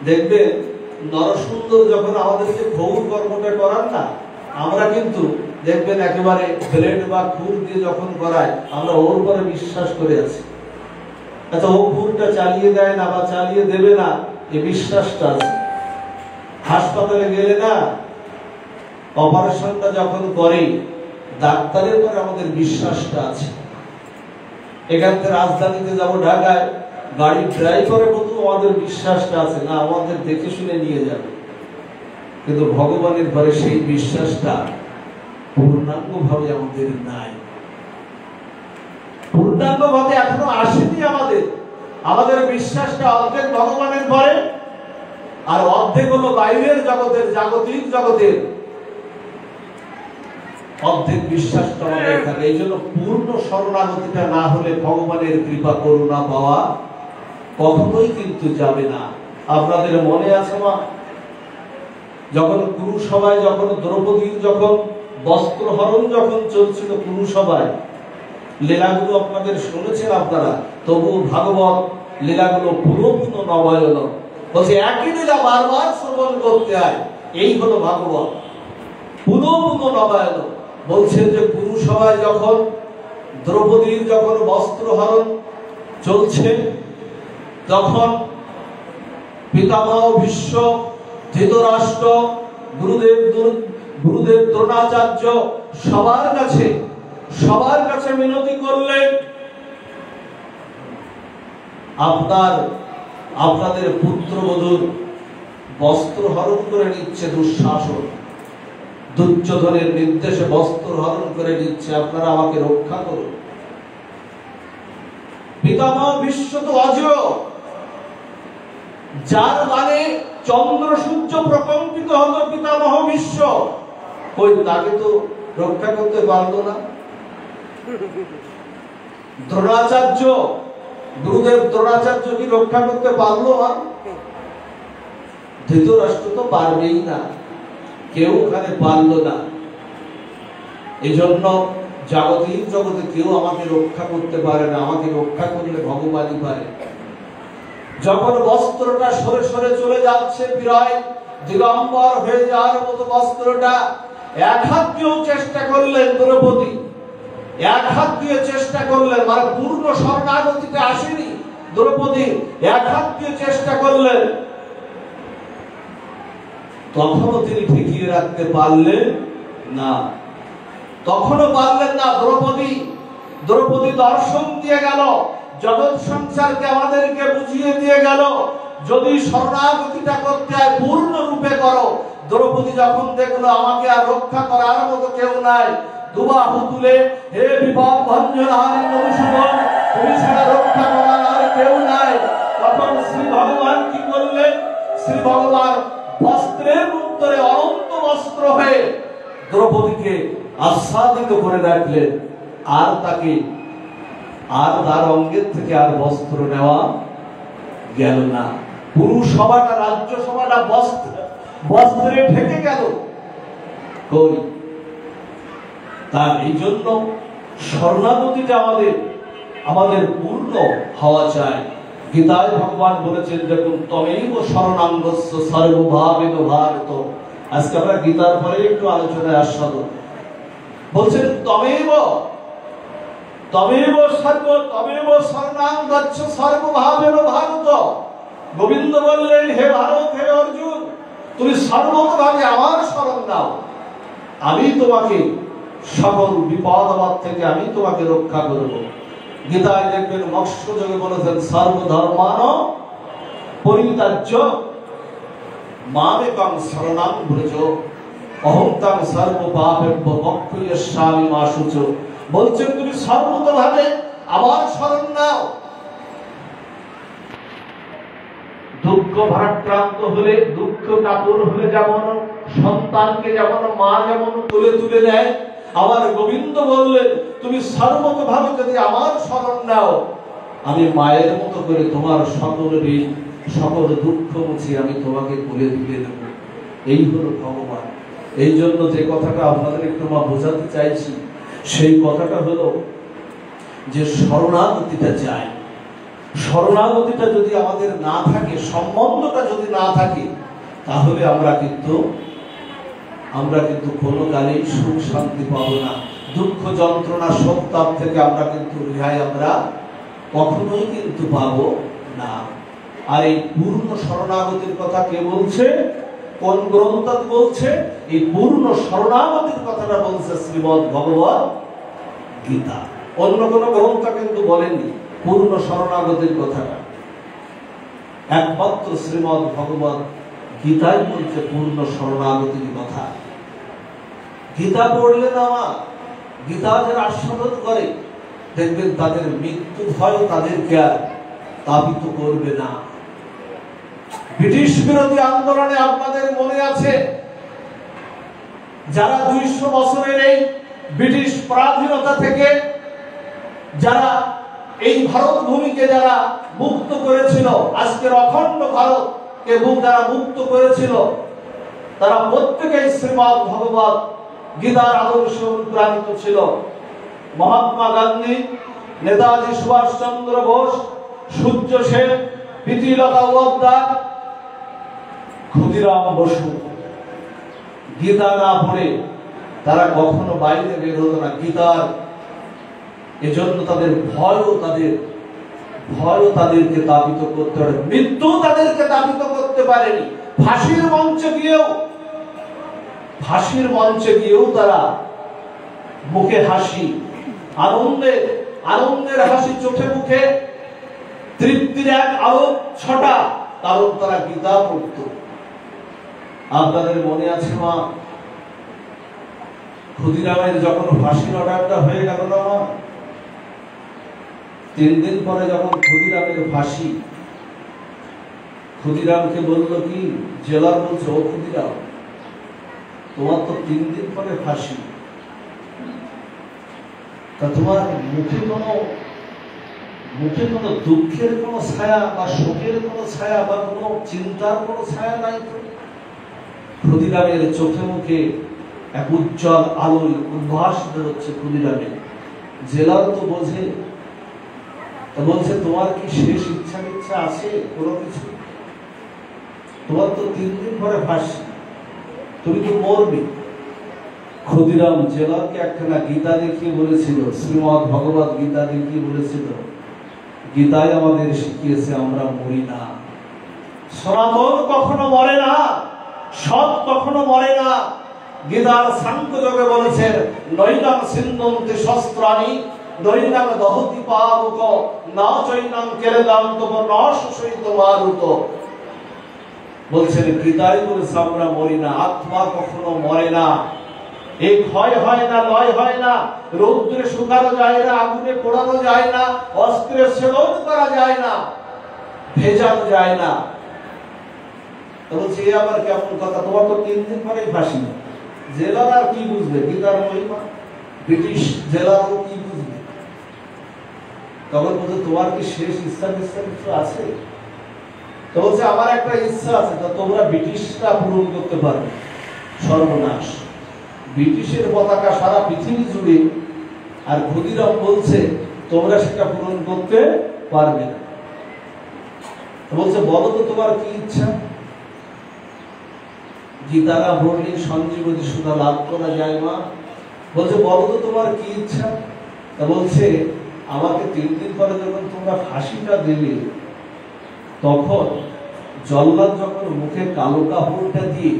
A: দেখবেন নরসুন্দর যখন আমাদেরকে ক্ষৌর কর্মটা করান না, আমরা কিন্তু দেখবেন একেবারে ব্লেড বা খুর দিয়ে যখন করায় আমরা ওর পরে বিশ্বাস করে আছি। আচ্ছা, ও খুরটা চালিয়ে দেয় না বা চালিয়ে দেবে না, এই বিশ্বাসটা আছে। হাসপাতালে গেলে না, অপারেশনটা যখন করে ডাক্তারের পরে আমাদের বিশ্বাসটা আছে। এখান থেকে রাজধানীতে যাবো ঢাকায়, গাড়ি ড্রাইভারের মতো আমাদের বিশ্বাসটা আছে না, আমাদের দেখে শুনে নিয়ে যাবে। কিন্তু ভগবানের পরে সেই বিশ্বাসটা পূর্ণাঙ্গ ভাবে আমাদের নাই, পূর্ণাঙ্গ ভাবে এখনো আসেনি আমাদের। আমাদের বিশ্বাসটা অর্ধেক ভগবানের পরে, আর অর্ধেক হলো বাইরের জগতের, জাগতিক জগতের অর্ধেক বিশ্বাসটা আমাদের থাকে। এই জন্য পূর্ণ শরণাগতিটা না হলে ভগবানের কৃপা করুণা পাওয়া কখনোই কিন্তু যাবে না। আপনাদের মনে আছে মা, যখন কুরুসভায়, যখন দ্রৌপদীর যখন বস্ত্রহরণ যখন চলছিল কুরুসভায়, লীলাগুলো আপনাদের শুনেছেন আপনারা, তবু ভাগবত লীলাগুলো পুরোপুরি নবায়ন। বলছে একই লীলা বারবার শ্রবণ করতে হয়, এই হলো ভাগবত পুরোপুরি নবায়ন। বলছেন যে কুরুসভায় যখন দ্রৌপদীর যখন বস্ত্রহরণ চলছে, তখন পিতামহ ভীষ্ম, ধৃতরাষ্ট্র, গুরুদেব দ্রোণাচার্য সবার কাছে মিনতি করলেন, আপনাদের পুত্রবধূর বস্ত্র হরণ করে নিচ্ছে দুঃশাসন, দুর্যোধনের নির্দেশে বস্ত্র হরণ করে নিচ্ছে, আপনারা আমাকে রক্ষা করুন। পিতামহ ভীষ্ম তো অজেয়, যার মানে চন্দ্র সূর্য প্রকম্পিত হলো পিতামহ ভীষ্ম, কই তাকে তো রক্ষা করতে পারলো না। দ্রোণাচার্য, গুরুদেব দ্রোণাচার্য কি রক্ষা করতে পারলো না? ধৃতরাষ্ট্র তো পারবেই না, কেউ ওখানে পারলো না। এই জন্য জাগতিক জগতে কেউ আমাকে রক্ষা করতে পারে না, আমাকে রক্ষা করলে ভগবানই পারে। যখন বস্ত্রটা সরে সরে চলে যাচ্ছে, বিরয় দিগম্বর হয়ে যাওয়ার মতো বস্ত্রটা, এক হাত দিয়েও চেষ্টা করলেন দ্রৌপদী, এক হাত দিয়ে চেষ্টা করলেন, মানে পূর্ণ শরণাগতিতে আসেনি দ্রৌপদী, এক হাত দিয়ে চেষ্টা করলেন, তখনও তিনি ঠেকিয়ে রাখতে পারলেন না, তখনও পারলেন না। দ্রৌপদী দর্শন দিয়ে গেল, জগৎ সংসারকে আমাদেরকে বুঝিয়ে দিয়ে গেল, যদি শরণাগতিটা করতে হয় পূর্ণ রূপে করো। দ্রৌপদী যখন দেখলো আমাকে আর রক্ষা করার মতো কেউ নাই, দুবাহু তুলে, হে বিপদ ভঞ্জন হারি মধুসূদন, তুমি ছাড়া রক্ষা করার আর কেউ নাই, তখন শ্রী ভগবান কি করলেন? শ্রী ভগবান বস্ত্রের উত্তরে অনন্ত বস্ত্র হয়ে দ্রৌপদীকে আচ্ছাদিত করে রাখলেন, আর তাকে আর তার অঙ্গের থেকে আর বস্ত্র নেওয়া গেল না। পুরুষ সভাটা, রাজ্য সভাটা বস্ত্রে ঢেকে গেল। কই তার এই জন্য শরণাগতিটা আমাদের পূর্ণ হওয়া চাই। গীতায় ভগবান বলেছেন, দেখুন, তমেব শরণাঙ্গস্য সর্বভাবেন ভারত। আজকে আমরা গীতার পরে একটু আলোচনায় আস্বাদ বলছেন, তমেব শরণাঙ্গচ্ছ সর্বভাবেন ভারত। গোবিন্দ বললেন, হে ভারত, হে অর্জুন, তুমি সর্বতভাবে আমার শরণ নাও, আমি তোমাকে সকল বিপদ আপদ থেকে আমি তোমাকে রক্ষা করব। গীতায় দেখবেন মৎস্য যোগে বলেছেন, সর্বধর্মান পরিত্যাজ্য মামেকং শরণং ব্রজ অহং তং সর্বপাপেভ্য মোক্ষয়িষ্যামি মা শুচ। বলছেন তুমি সর্বতভাবে আমার শরণ নাও। দুঃখ ভারাক্রান্ত হলে, দুঃখ কাতর হলে যেমন সন্তানকে যেমন মা যেমন তুলে তুলে নেয়, আমার গোবিন্দ বললেন, তুমি সর্বতভাবে যদি আমার শরণ নাও, আমি মায়ের মতো করে তোমার সকল ঋণ সকল দুঃখ মুছে আমি তোমাকে তুলে তুলে দেব। এই হলো ভগবান। এই জন্য যে কথাটা আপনাদের একটু বোঝাতে চাইছি, সেই কথাটা হলো যে শরণাগতিটা চাই। শরণাগতিটা যদি আমাদের না থাকে, সম্বন্ধটা যদি না থাকে, তাহলে আমরা কিন্তু কোনো কালেই সুখ শান্তি পাবো না। দুঃখ যন্ত্রণা সত্তাপ থেকে আমরা কিন্তু রেহাই আমরা কখনোই কিন্তু পাবো না। আর এই পূর্ণ শরণাগতির কথা কে বলছে? কোন গ্রন্থ বলছে? এই পূর্ণ শরণাগতির কথাটা বলছে শ্রীমদ্ ভগবৎ গীতা। অন্য কোন গ্রন্থ কিন্তু বলেননি পূর্ণ শরণাগতির কথাটা। একমাত্র শ্রীমদ্ ভগবৎ গীতাই বলছে পূর্ণ শরণাগতির কথা। গীতা পড়লে না, গীতা যারা আস্বাদন করে, দেখবেন তাদের মৃত্যু ভয় তাদেরকে আর তাপিত করবে না। ব্রিটিশ বিরোধী আন্দোলনে আপনাদের মনে আছে, যারা 200 বছরের এই ব্রিটিশ পরাধীনতা থেকে যারা এই ভারত ভূমিকে যারা মুক্ত করেছিল, আজকের অখণ্ড ভারতকে যারা মুক্ত করেছিল, তারা প্রত্যেকেই শ্রীমদ্ ভগবৎ গীতার আদর্শ অনুপ্রাণিত ছিল। মহাত্মা গান্ধী, নেতাজি সুভাষ চন্দ্র বোস, সূর্য সেন, প্রীতিলতা ওয়াদ্দেদার, ক্ষুদিরাম বসু গীতা না পড়ে তারা কখনো বাইরে বের হতো না গীতার। এজন্য তাদের ভয়ও তাদেরকে তাপিত করতে পারে, মৃত্যু তাদেরকে তাপিত করতে পারেনি। ফাঁসির মঞ্চে গিয়েও তারা মুখে হাসি, আনন্দের হাসি চোখে মুখে, তৃপ্তির এক আলোক ছটা, কারণ তারা গীতা পড়ত। আপনাদের মনে আছে মা, ক্ষুদিরামের যখন ফাঁসির অর্ডারটা হয়ে গেল না মা, 3 দিন পরে যখন ক্ষুদিরামের ফাঁসি, ক্ষুদিরামকে বলল কি, জেলার বলছে, ও ক্ষুদিরাম, তোমার তো 3 দিন পরে ফাঁসি, তা তোমার মুখে কোনো দুঃখের কোনো ছায়া বা শোকের কোনো ছায়া বা কোনো চিন্তার কোনো ছায়া নাই তো? ক্ষুদিরামের চোখে মুখে এক উজ্জ্বল আলোয় উদ্ভাস বেরোচ্ছে ক্ষুদিরামের। জেলার তো বোঝে, বলছে তোমার কি শেষ ইচ্ছা আছে কোনো কিছু? তোমার তো 3 দিন পরে ফাঁসি, তুমি তো মরবে। ক্ষুদিরাম জেলারকে একখানা গীতা দেখিয়ে বলেছিল, শ্রীমদ্ ভগবত গীতা দেখিয়ে বলেছিল, গীতায় আমাদের শিখিয়েছে আমরা মরি না, সনাতন কখনো মরে না, সৎ কখনো মরে না। গীতার সাংখ্যযোগে বলেছেন, নৈনাম সিন্ধন্তে শস্ত্রাণি নৈনাম দহতি পাবক না চৈনাম কেলেদাম তব ন সুষয়িত মারুত। বলছেন গীতায় বলেছে আমরা মরি না, আত্মা কখনো মরে না। এই ক্ষয় হয় না, লয় হয় না, রৌদ্রে শুকানো যায় না, আগুনে পোড়ানো যায় না, অস্ত্রে সেবন করা যায় না, ভেজানো যায় না। বলছে এ আবার কেমন কথা, তোমার তো 3 দিন পরেই ফাঁসি। জেলার আর কি বুঝবে গীতার মহিমা? ব্রিটিশ জেলারও কি বুঝবে? তখন বলছে তোমার কি শেষ ইচ্ছা কিছু আছে? তো বলছে আমার একটা ইচ্ছা আছে, তা তোমরা ব্রিটিশটা পূরণ করতে পারবে। সর্বনাশ, ব্রিটিশের পতাকা সারা পৃথিবী জুড়ে, আর ক্ষুদিরাম বলছে তোমরা সেটা পূরণ করতে পারবে না। বলছে বলো তো তোমার কি ইচ্ছা? গীতারা বললেন সঞ্জীবনী সুধা লাভ করা যায় মা। বলছে বলো তো তোমার কি ইচ্ছা? তা বলছে আমাকে 3 দিন পরে যখন তোমরা ফাঁসিটা দেবে, তখন জল্লাদ যখন মুখে কালো কাপড়টা দিয়ে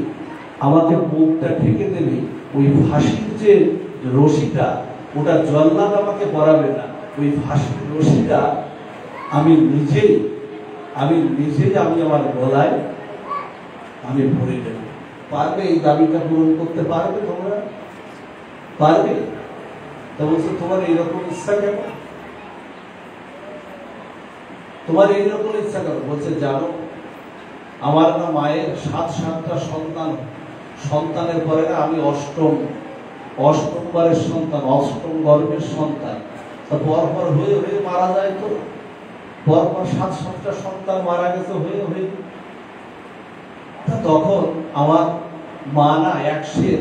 A: আমাকে মুখটা ঢেকে দেবে, ওই ফাঁসির যে রশিটা, ওটা জল্লাদ আমাকে পরাবে না, ওই ফাঁসির রশিটা আমি নিজেই আমি আমার গলায় আমি ভরে দেব। পারবে এই দাবিটা পূরণ করতে? পারবে তোমরা? পারবে? তা বলছে তোমার এইরকম ইচ্ছা কেন? তোমার এইরকম ইচ্ছা কেন? বলছে জানো, আমার না মায়ের 7টা সন্তানের পরে না আমি অষ্টমবারের সন্তান, 8ম গর্ভের সন্তান। তা পরপর হয়ে মারা যায় তো, পরপর 7টা সন্তান মারা গেছে হয়ে। তখন আমার মা না 1 সের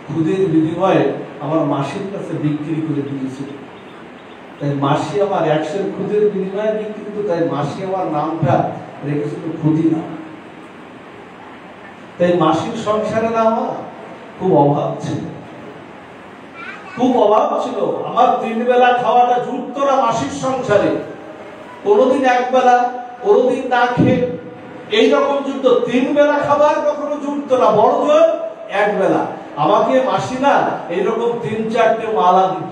A: খুদের বিনিময়ে আমার মাসির কাছে বিক্রি করে দিয়েছিল। তাই মাসি আমার 1 সের খুদের বিনিময়ে বিক্রি করত, তাই মাসি আমার নামটা রেখেছিল ক্ষুদিরাম। তাই মাসির সংসারে না আমার খুব অভাব ছিল, আমার 3 বেলা খাওয়াটা জুটত না মাসির সংসারে। কোনোদিন 1 বেলা, কোনোদিন না খেয়ে এইরকম যুদ্ধ। 3 বেলা খাবার কখনো জুটতো না, বড় জোর 1 বেলা। আমাকে মাসি না এইরকম 3-4টে মালা দিত,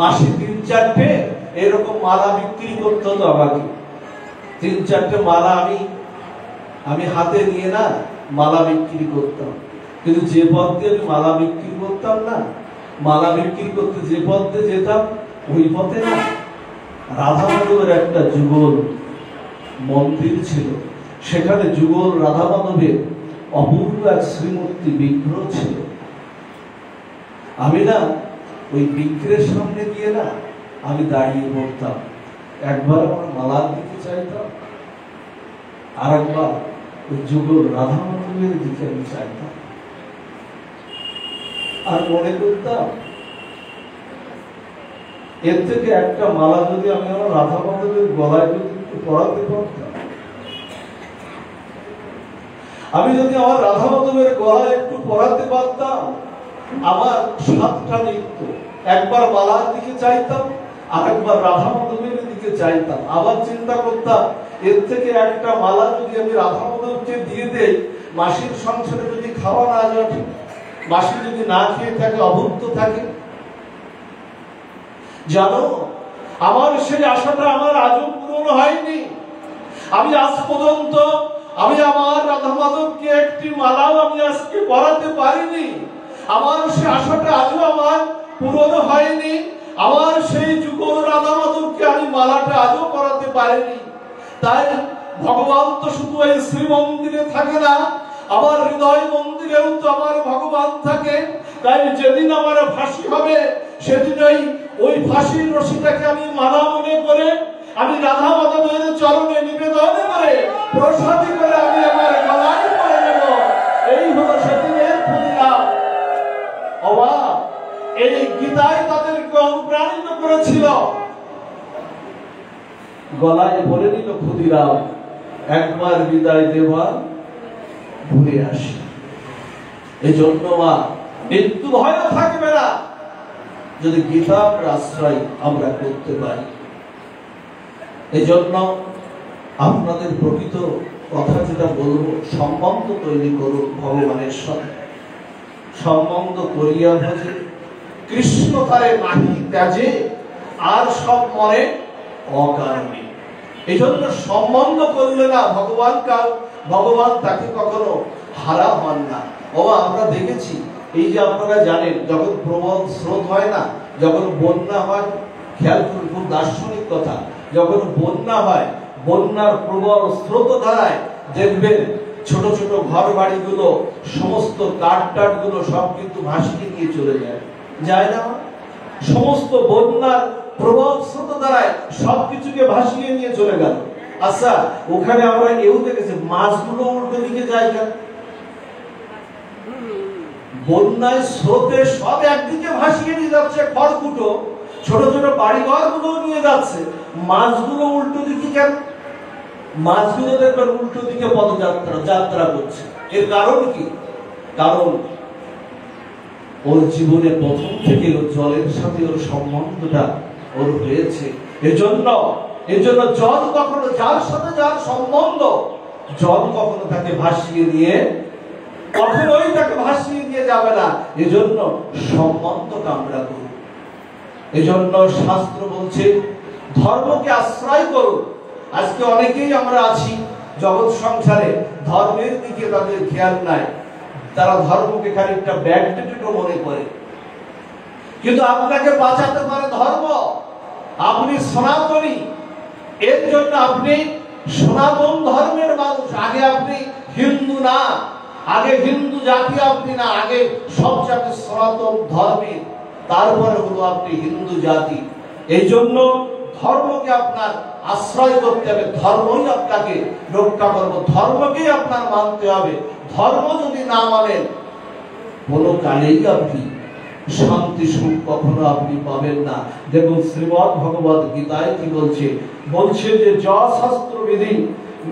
A: মাসি 3-4টে এরকম মালা বিক্রি করতে হতো আমাকে। 3-4টে মালা আমি হাতে নিয়ে না মালা বিক্রি করতাম। কিন্তু যে পথ দিয়ে আমি মালা বিক্রি করতাম না, মালা বিক্রি করতে যে পথ দিয়ে যেতাম, ওই পথে না রাধা মাধবের একটা যুগল মন্দির ছিল। সেখানে যুগল রাধা মাধবের অপূর্ব এক শ্রীমূর্তি বিগ্রহ ছিল। আমি না ওই বিগ্রহের সামনে গিয়ে না আমি দাঁড়িয়ে পড়তাম। একবার আমার মালার দিকে চাইতাম, আর একবার ওই যুগল রাধা মাধবের দিকে আমি চাইতাম, আর মনে করতাম এর থেকে একটা মালা যদি আমি আমার রাধা মাধবের গলায় যদি একটু পরাতে পারতাম, আমি যদি আমার রাধা মাধবের গলায় একটু পরাতে পারতাম, আমার 7টা নৃত্য, একবার মালার দিকে চাইতাম, আর একবার রাধা মাধবের দিকে চাইতাম। আবার চিন্তা করতাম এর থেকে একটা মালা যদি আমি রাধা মাধবকে দিয়ে দেই, মাসির সংসারে যদি খাওয়া না যায়, মাসি যদি না খেয়ে থাকে, অভুক্ত থাকে। জানো, আমার সেই আশাটা আমার আজও পূরণ হয়নি। আমি আজ পর্যন্ত আমি আমার রাধা মাধবকে একটি মালাও আমি আজকে পরাতে পারিনি। আমার সে আশাটা আজও আমার পূরণ হয়নি। আমার সেই যুগল রাধা মাধবকে আমি মালাটা আজও পরাতে পারিনি। তাই ভগবান তো শুধু এই শ্রীমন্দিরে থাকে না, আমার হৃদয় মন্দিরেও তো আমার ভগবান থাকে। তাই যেদিন আমার ফাঁসি হবে সেদিনই ওই ফাঁসির রশিটাকে আমি মালা মনে করে আমি রাধা মাধবের চরণে নিবেদন করে প্রসাদী করে আমি আমার গলায় পরে নেব। এই হলো সেদিনের ক্ষুদিরাম। অবাক এই গীতায় তাদেরকে অনুপ্রাণিত করেছিল। গলায় পরে নিল ক্ষুদিরাম, একবার বিদায় দেওয়ার ঘুরে আসি। এই জন্য মা মৃত্যু ভয় থাকবে না যদি গীতার আশ্রয় আমরা করতে পারি। এই জন্য আপনাদের প্রকৃত কথা যেটা বলবো, সম্বন্ধ তৈরি করুন ভগবানের সাথে। সম্বন্ধ করিয়া ভজে কৃষ্ণ তারে নাহি ত্যাজে, আর সব মনে অকারণে। এই জন্য সম্বন্ধ করলে না ভগবান তাকে কখনো হারা হন না। আমরা দেখেছি, এই যে আপনারা জানেন, যখন প্রবল স্রোত হয় না, যখন বন্যা হয়, খেয়াল করুন, খুব দার্শনিক কথা, যখন বন্যা হয়, বন্যার প্রবল স্রোত ধারায় দেখবেন ছোট ছোট ঘর বাড়িগুলো, সমস্ত কাঠ গুলো সব কিন্তু ভাসিয়ে নিয়ে চলে যায় না? সমস্ত বন্যার প্রবল স্রোত ধারায় সবকিছুকে ভাসিয়ে নিয়ে চলে গেল। আচ্ছা, ওখানে আমরা এও দেখেছি মাছগুলো উল্টো দিকে যায় কেন? বন্যায় স্রোতে সব একদিকে ভাসিয়ে নিয়ে যাচ্ছে, খড়কুটো ছোট ছোট বাড়িঘর গুলো নিয়ে যাচ্ছে, মাছগুলো উল্টো দিকে কেন? মাছগুলো দেখবেন উল্টো দিকে যাত্রা করছে। এর কারণ কি? কারণ ওর জীবনে প্রথম থেকে ওর জলের সাথে ওর সম্বন্ধটা ওর হয়েছে। এজন্য জল কখনো, যার সাথে যার সম্বন্ধ, জল কখনো তাকে ভাসিয়ে নিয়ে কখনোই তাকে ভাসিয়ে নিয়ে যাবে না। এজন্য সম্বন্ধটা আমরা করি। এজন্য শাস্ত্র বলছে ধর্মকে আশ্রয় করুন। আজকে অনেকেই আমরা আছি জগৎ সংসারে, ধর্মের দিকে তাদের খেয়াল নাই। তারা ধর্মকে খানিকটা ব্যাকডেটেড মনে করে, কিন্তু আপনাকে বাঁচাতে পারে ধর্ম। আপনি সনাতনী, এর জন্য আপনি সনাতন ধর্মের মানুষ। আগে আপনি হিন্দু না, আগে হিন্দু জাতি আপনি না, আগে সব জাতি সনাতন ধর্মের, তারপরে হলো আপনি হিন্দু জাতি। এই জন্য ধর্মকে আপনার আশ্রয় করতে হবে, ধর্মই আপনাকে রক্ষা করবে, ধর্মকেই আপনার মানতে হবে। ধর্ম যদি না মানেন, কোনো কালেই আপনি শান্তি সুখ কখনো আপনি পাবেন না। দেখুন শ্রীমদ্ ভগবত গীতায় কি বলছে যে শাস্ত্র বিধি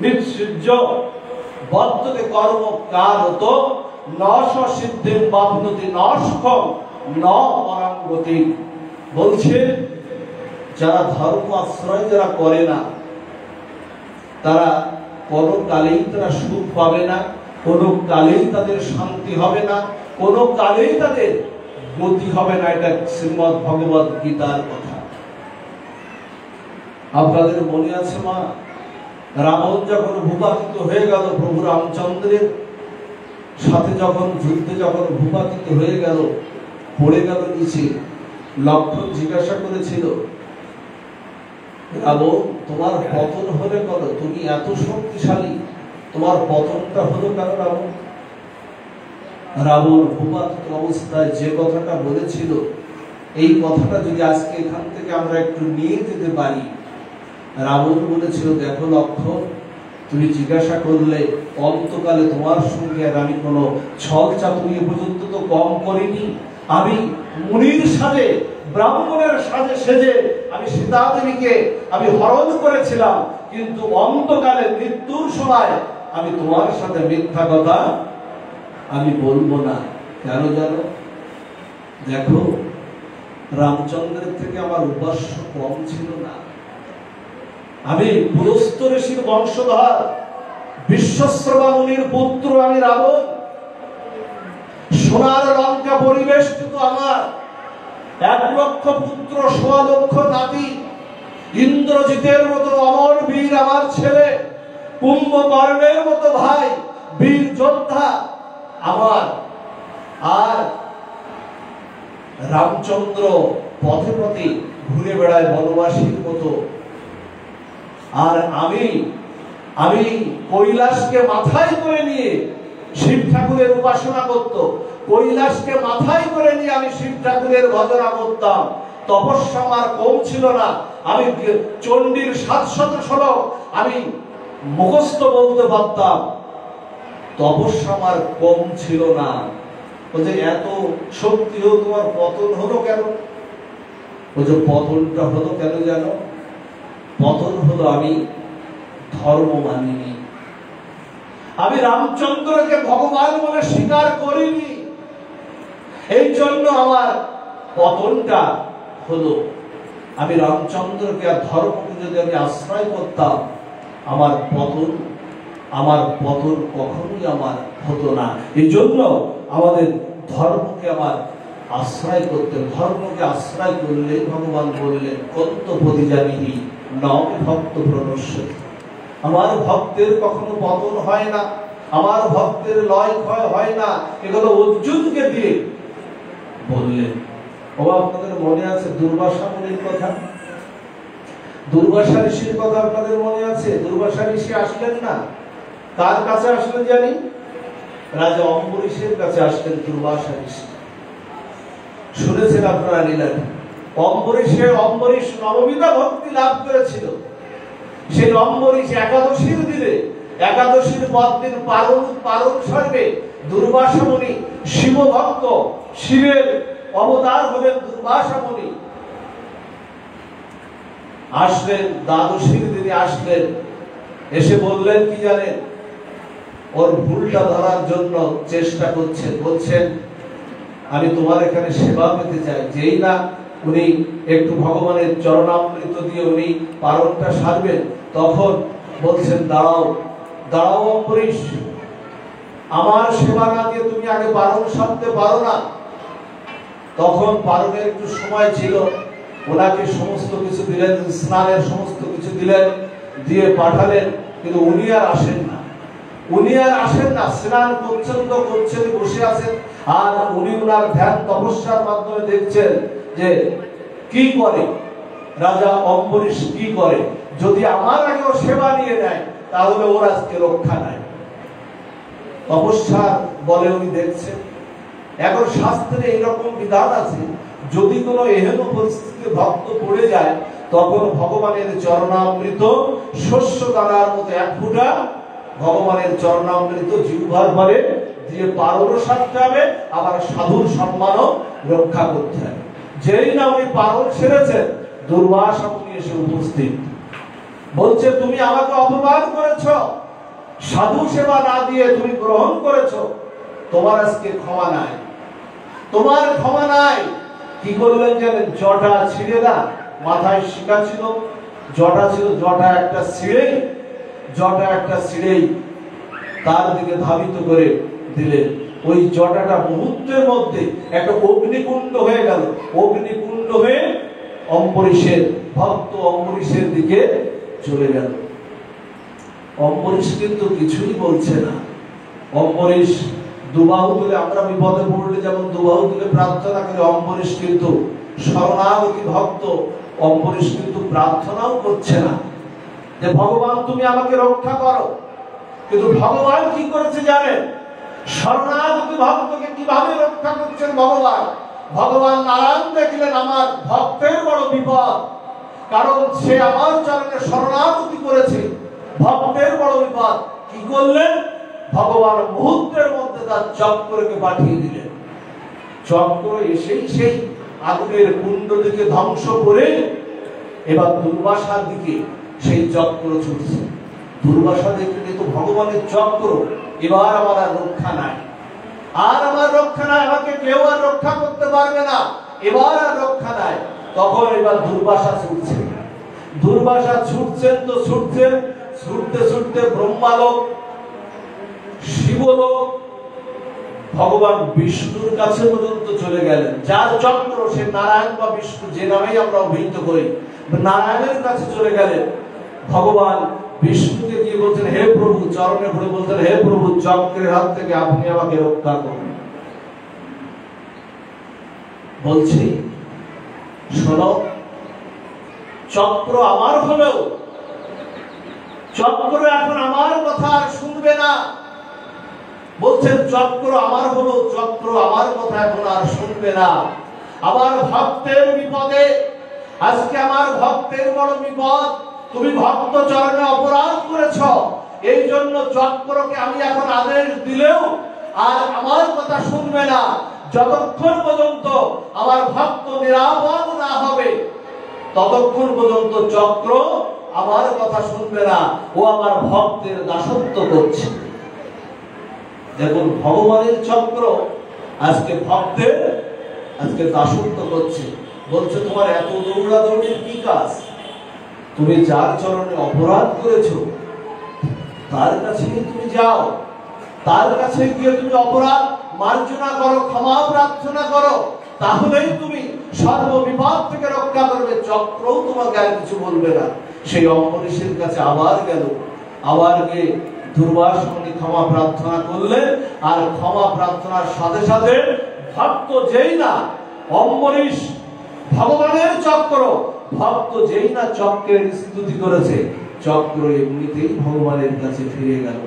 A: নিঃসৃজ্য বর্ততে কর্ম কারত নশ সিদ্ধির বাপনতি নষ্কম ন পরাঙ্গতি। বলছে যারা ধর্ম আশ্রয় যারা করে না, তারা কোনো কালেই তারা সুখ পাবে না, কোনো কালেই তাদের শান্তি হবে না, কোনো কালেই তাদের গতি হবে না। এটা শ্রীমদ্ ভগবত গীতার কথা। আপনাদের মনে আছে মা, রাবণ যখন ভূপাতিত হয়ে গেল, প্রভু রামচন্দ্রের সাথে যখন যুদ্ধে যখন ভূপাতিত হয়ে গেল, পড়ে গেল নিচে, লক্ষ্মণ জিজ্ঞাসা করেছিল, রাবণ তোমার পতন হলে কেন? তুমি এত শক্তিশালী, তোমার পতনটা হলো কেন রাবণ? রাবণ ভূপাতিত অবস্থায় যে কথাটা বলেছিল, এই কথাটা যদি আজকে এখান থেকে আমরা একটু নিয়ে যেতে পারি। রাবণ বলেছিল, দেখো লক্ষ্মণ, তুমি জিজ্ঞাসা করলে অন্তকালে তোমার সঙ্গে আমি কোনো ছল চাতুরি পর্যন্ত তো কম করিনি। আমি মুনির সাজে, ব্রাহ্মণের সাজে সেজে আমি সীতা দেবীকে আমি হরণ করেছিলাম, কিন্তু অন্তকালে মৃত্যুর সময় আমি তোমার সাথে মিথ্যা কথা আমি বলবো না। কেন জানো? দেখো, রামচন্দ্রের থেকে আমার উপাস্য কম ছিল না। আমি পুলস্ত্য ঋষির বংশধর, বিশ্বশ্রবা মুনির পুত্র আমি রাবণ। সোনার লঙ্কা পরিবেষ্টিত আমার 1 লক্ষ পুত্র, 1.25 লক্ষ নাতি, ইন্দ্রজিতের মতো অমর বীর আমার ছেলে, কুম্ভকর্ণের মতো ভাই বীর যোদ্ধা আমার, আর রামচন্দ্র পথে পথে ঘুরে বেড়ায় বনবাসীর মতো, আর আমি কৈলাসকে মাথায় করে নিয়ে শিব ঠাকুরের উপাসনা করত, কৈলাসকে মাথায় করে নিয়ে আমি শিব ঠাকুরের ভজনা করতাম। তপস্যা আমার কম ছিল না, আমি চণ্ডীর 700 শ্লোক আমি মুখস্থ বলতে পারতাম, তপস্যা আমার কম ছিল না। বলছে এত শক্তি হোক, তোমার পতন হলো কেন? বলছে পতনটা হলো কেন জানো? পতন হলো আমি ধর্ম মানিনি, আমি রামচন্দ্রকে ভগবান বলে স্বীকার করিনি, এই জন্য আমার পতনটা হলো। আমি রামচন্দ্রকে আর ধর্মকে যদি আমি আশ্রয় করতাম, আমার পতন কখনোই আমার হতো না। এই জন্য আমাদের ধর্মকে আমার আশ্রয় করতে, ধর্মকে আশ্রয় করলে ভগবান বললেন কন্তপতি জানিহি নমে ভক্ত প্রণশ্যতি। আমার ভক্তের কখনো পতন হয় না, আমার ভক্তের লয় ক্ষয় হয় না। এগুলো অর্জুনকে দিয়ে বললেন। ও আপনাদের মনে আছে দুর্বাসা মুনির কথা? দুর্বাসা ঋষির কথা আপনাদের মনে আছে? দুর্বাসা ঋষি আসলেন না, কার কাছে আসলেন জানি? রাজা অম্বরীশের কাছে আসলেন দুর্বাসা ঋষি। শুনেছেন আপনারা লীলাটি? অম্বরীশ নববিধা ভক্তি লাভ করেছিল। সেই অম্বরীশ একাদশীর দিনে, একাদশীর পরদিন পারণ স্বর্গে দুর্বাসা মুনি শিব ভক্ত, শিবের অবতার হলেন দুর্বাসা মুনি, আসলেন দ্বাদশীর দিনে আসলেন। এসে বললেন কি জানেন? ওর ভুলটা ধরার জন্য চেষ্টা করছেন, বলছেন আমি তোমার এখানে সেবা পেতে চাই। যেই না উনি একটু ভগবানের চরণামৃত দিয়ে উনি পারণটা সারবেন, তখন বলছেন দাঁড়াও দাঁড়াও অম্বরীশ, আমার সেবা না দিয়ে তুমি আগে পারণ সারতে পারো না। তখন পারণের একটু সময় ছিল, ওনাকে সমস্ত কিছু দিলেন, স্নানের সমস্ত কিছু দিলেন, দিয়ে পাঠালেন, কিন্তু উনি আর আসেন না। স্নান করছেন তো করছেন, বসে আছেন, আর উনি ওনার ধ্যান তপস্যার মাধ্যমে দেখছেন যে কি করে রাজা অম্বরীশ, কি করে। যদি আমার আগেও সেবা নিয়ে নেয় তাহলে ওর আজকে রক্ষা নাই। তপস্যার বলে উনি দেখছেন। এখন শাস্ত্রে এইরকম বিধান আছে, যদি কোনো এহেন পরিস্থিতিতে ভক্ত পড়ে যায়, তখন ভগবানের চরণামৃত শস্য দানার মতো এক ফোঁটা ভগবানের চরণামৃত জিহ্বার পরে দিয়ে পারণও সারতে হবে, আবার সাধুর সম্মানও রক্ষা করতে হবে। যেই না উনি পারণ সেরেছেন, দুর্বাসা মুনি এসে উপস্থিত। বলছে তুমি আমাকে অপমান করেছো, সাধু সেবা না দিয়ে তুমি গ্রহণ করেছো, তোমার আজকে ক্ষমা নাই, তোমার ক্ষমা নাই। কি করলেন জানেন? জটা ছিঁড়ে না, মাথায় শিখা ছিল, জটা ছিল, জটা একটা ছিঁড়েই তার দিকে ধাবিত করে দিলেন। ওই জটাটা মুহূর্তের মধ্যে একটা অগ্নিকুণ্ড হয়ে গেল, অগ্নিকুণ্ড হয়ে অম্বরীশের ভক্ত অম্বরীশের দিকে চলে গেল। অম্বরীশ কিন্তু কিছুই বলছে না। অম্বরীশ দুবাহু তুলে, আমরা বিপদে পড়লে যেমন দুবাহু তুলে প্রার্থনা করি, অম্বরীশ কিন্তু শরণাগতি ভক্ত, অম্বরীশ কিন্তু প্রার্থনাও করছে না যে ভগবান তুমি আমাকে রক্ষা করো। কিন্তু ভগবান কি করেছে জানেন? শরণাগতি ভক্তকে কিভাবে রক্ষা করছেন ভগবান? ভগবান নারায়ণ দেখলেন আমার ভক্তের বড় বিপদ, কারণ সে আমার চরণে শরণাগতি করেছে, ভক্তের বড় বিপদ। কি করলেন? ভগবান মুহূর্তের মধ্যে তার চক্রকে পাঠিয়ে দিলেন। চক্র এসেই সেই আগুনের কুণ্ডটিকে ধ্বংস করে এবার দুর্বাসার দিকে সেই চক্র ছুটছে। দুর্বাসা দেখলে তো ভগবানের চক্র, এবার আমার আর রক্ষা নাই, আমাকে কেউ আর রক্ষা করতে পারবে না, এবার আর রক্ষা নাই। তখন এবার দুর্বাসা ছুটছে, তো ছুটতে ছুটতে ব্রহ্মালোক, শিবলোক, ভগবান বিষ্ণুর কাছে পর্যন্ত চলে গেলেন। যার চক্র সে নারায়ণ বা বিষ্ণু, যে নামেই আমরা অভিহিত করি, নারায়ণের কাছে চলে গেলেন। ভগবান বিষ্ণুকে গিয়ে বলছেন, হে প্রভু, চরণে পড়ে বলছেন, হে প্রভু, চক্রের হাত থেকে আপনি আমাকে রক্ষা করুন। বলছি, শোনো, চক্র আমার হলেও চক্র এখন আমার কথা আর শুনবে না। বলছেন, চক্র আমার হলেও চক্র আমার কথা এখন আর শুনবে না। আমার ভক্তের বিপদে, আজকে আমার ভক্তের বড় বিপদ, তুমি ভক্ত চরণে অপরাধ করেছ, এই জন্য চক্রকে আমি এখন আদেশ দিলেও আর আমার কথা শুনবে না। যতক্ষণ পর্যন্ত আমার ভক্ত নিরাপদ না হবে, ততক্ষণ পর্যন্ত চক্র আমার কথা শুনবে না। ও আমার ভক্তের দাসত্ব করছে। দেখুন, ভগবানের চক্র আজকে ভক্তের দাসত্ব করছে। বলছে, তোমার এত দৌড়াদৌড়ির কি কাজ? তুমি যার চরণে অপরাধ করেছো তার কাছে তুমি যাও, তার কাছে গিয়ে তুমি অপরাধ মার্জনা করো, ক্ষমা প্রার্থনা করো, তাহলেই তুমি সর্ববিপদ থেকে রক্ষা করবে। চক্রও তোমাকে আর কিছু বলবে না। সেই অম্বরীশের কাছে আবার গেল, আবার গিয়ে দুর্বাসা মুনি ক্ষমা প্রার্থনা করলেন। আর ক্ষমা প্রার্থনার সাথে সাথে ভক্ত যেই না অম্বরীশ ভগবানের চক্র, ভক্ত যেই না চক্রের স্তুতি করেছে, চক্র এমনিতেই ভগবানের কাছে ফিরে গেল।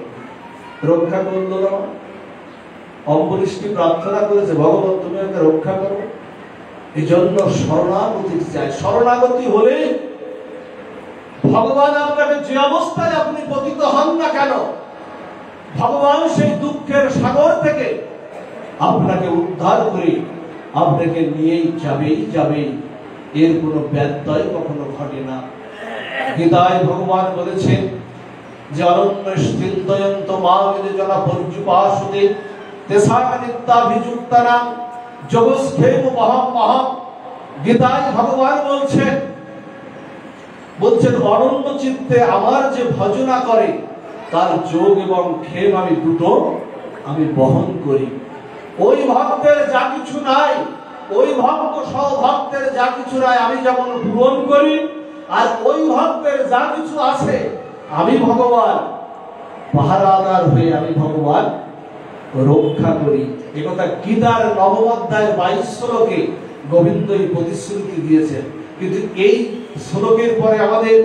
A: রক্ষা করল না। অম্বরীশকে প্রার্থনা করেছে, ভগবান তুমি আমাকে রক্ষা করো। এই জন্য শরণাগতি চাই। শরণাগতি হলে ভগবান আপনাকে যে অবস্থায় আপনি পতিত হন না কেন, ভগবান সেই দুঃখের সাগর থেকে আপনাকে উদ্ধার করে আপনাকে নিয়েই যাবেই। এর কোনো ব্যত্যয় কখনো ঘটে না। গীতায় ভগবান বলেছেন যে অরণ্য স্থিতয়ন্ত মাগেদে জনা পর্যুপাসুতে তেসানিত্যাভিযুক্তানাং যোগস্থেম মহম। গীতায় ভগবান বলছেন অনন্য চিত্তে আমার যে ভজনা করে তার যোগ এবং ক্ষেম আমি দুটো বহন করি। ওই ভক্তের যা কিছু নাই, ওই ভক্ত সহভক্তের যা কিছু নাই আমি যেমন পূরণ করি, আর ওই ভক্তের যা কিছু আছে আমি ভগবান পাহারাদার হয়ে আমি ভগবান রক্ষা করি। এ কথা গীতার নবম অধ্যায় 22 শ্লোকে গোবিন্দ এই প্রতিশ্রুতি দিয়েছেন। কিন্তু এই শ্লোকের পরে আমাদের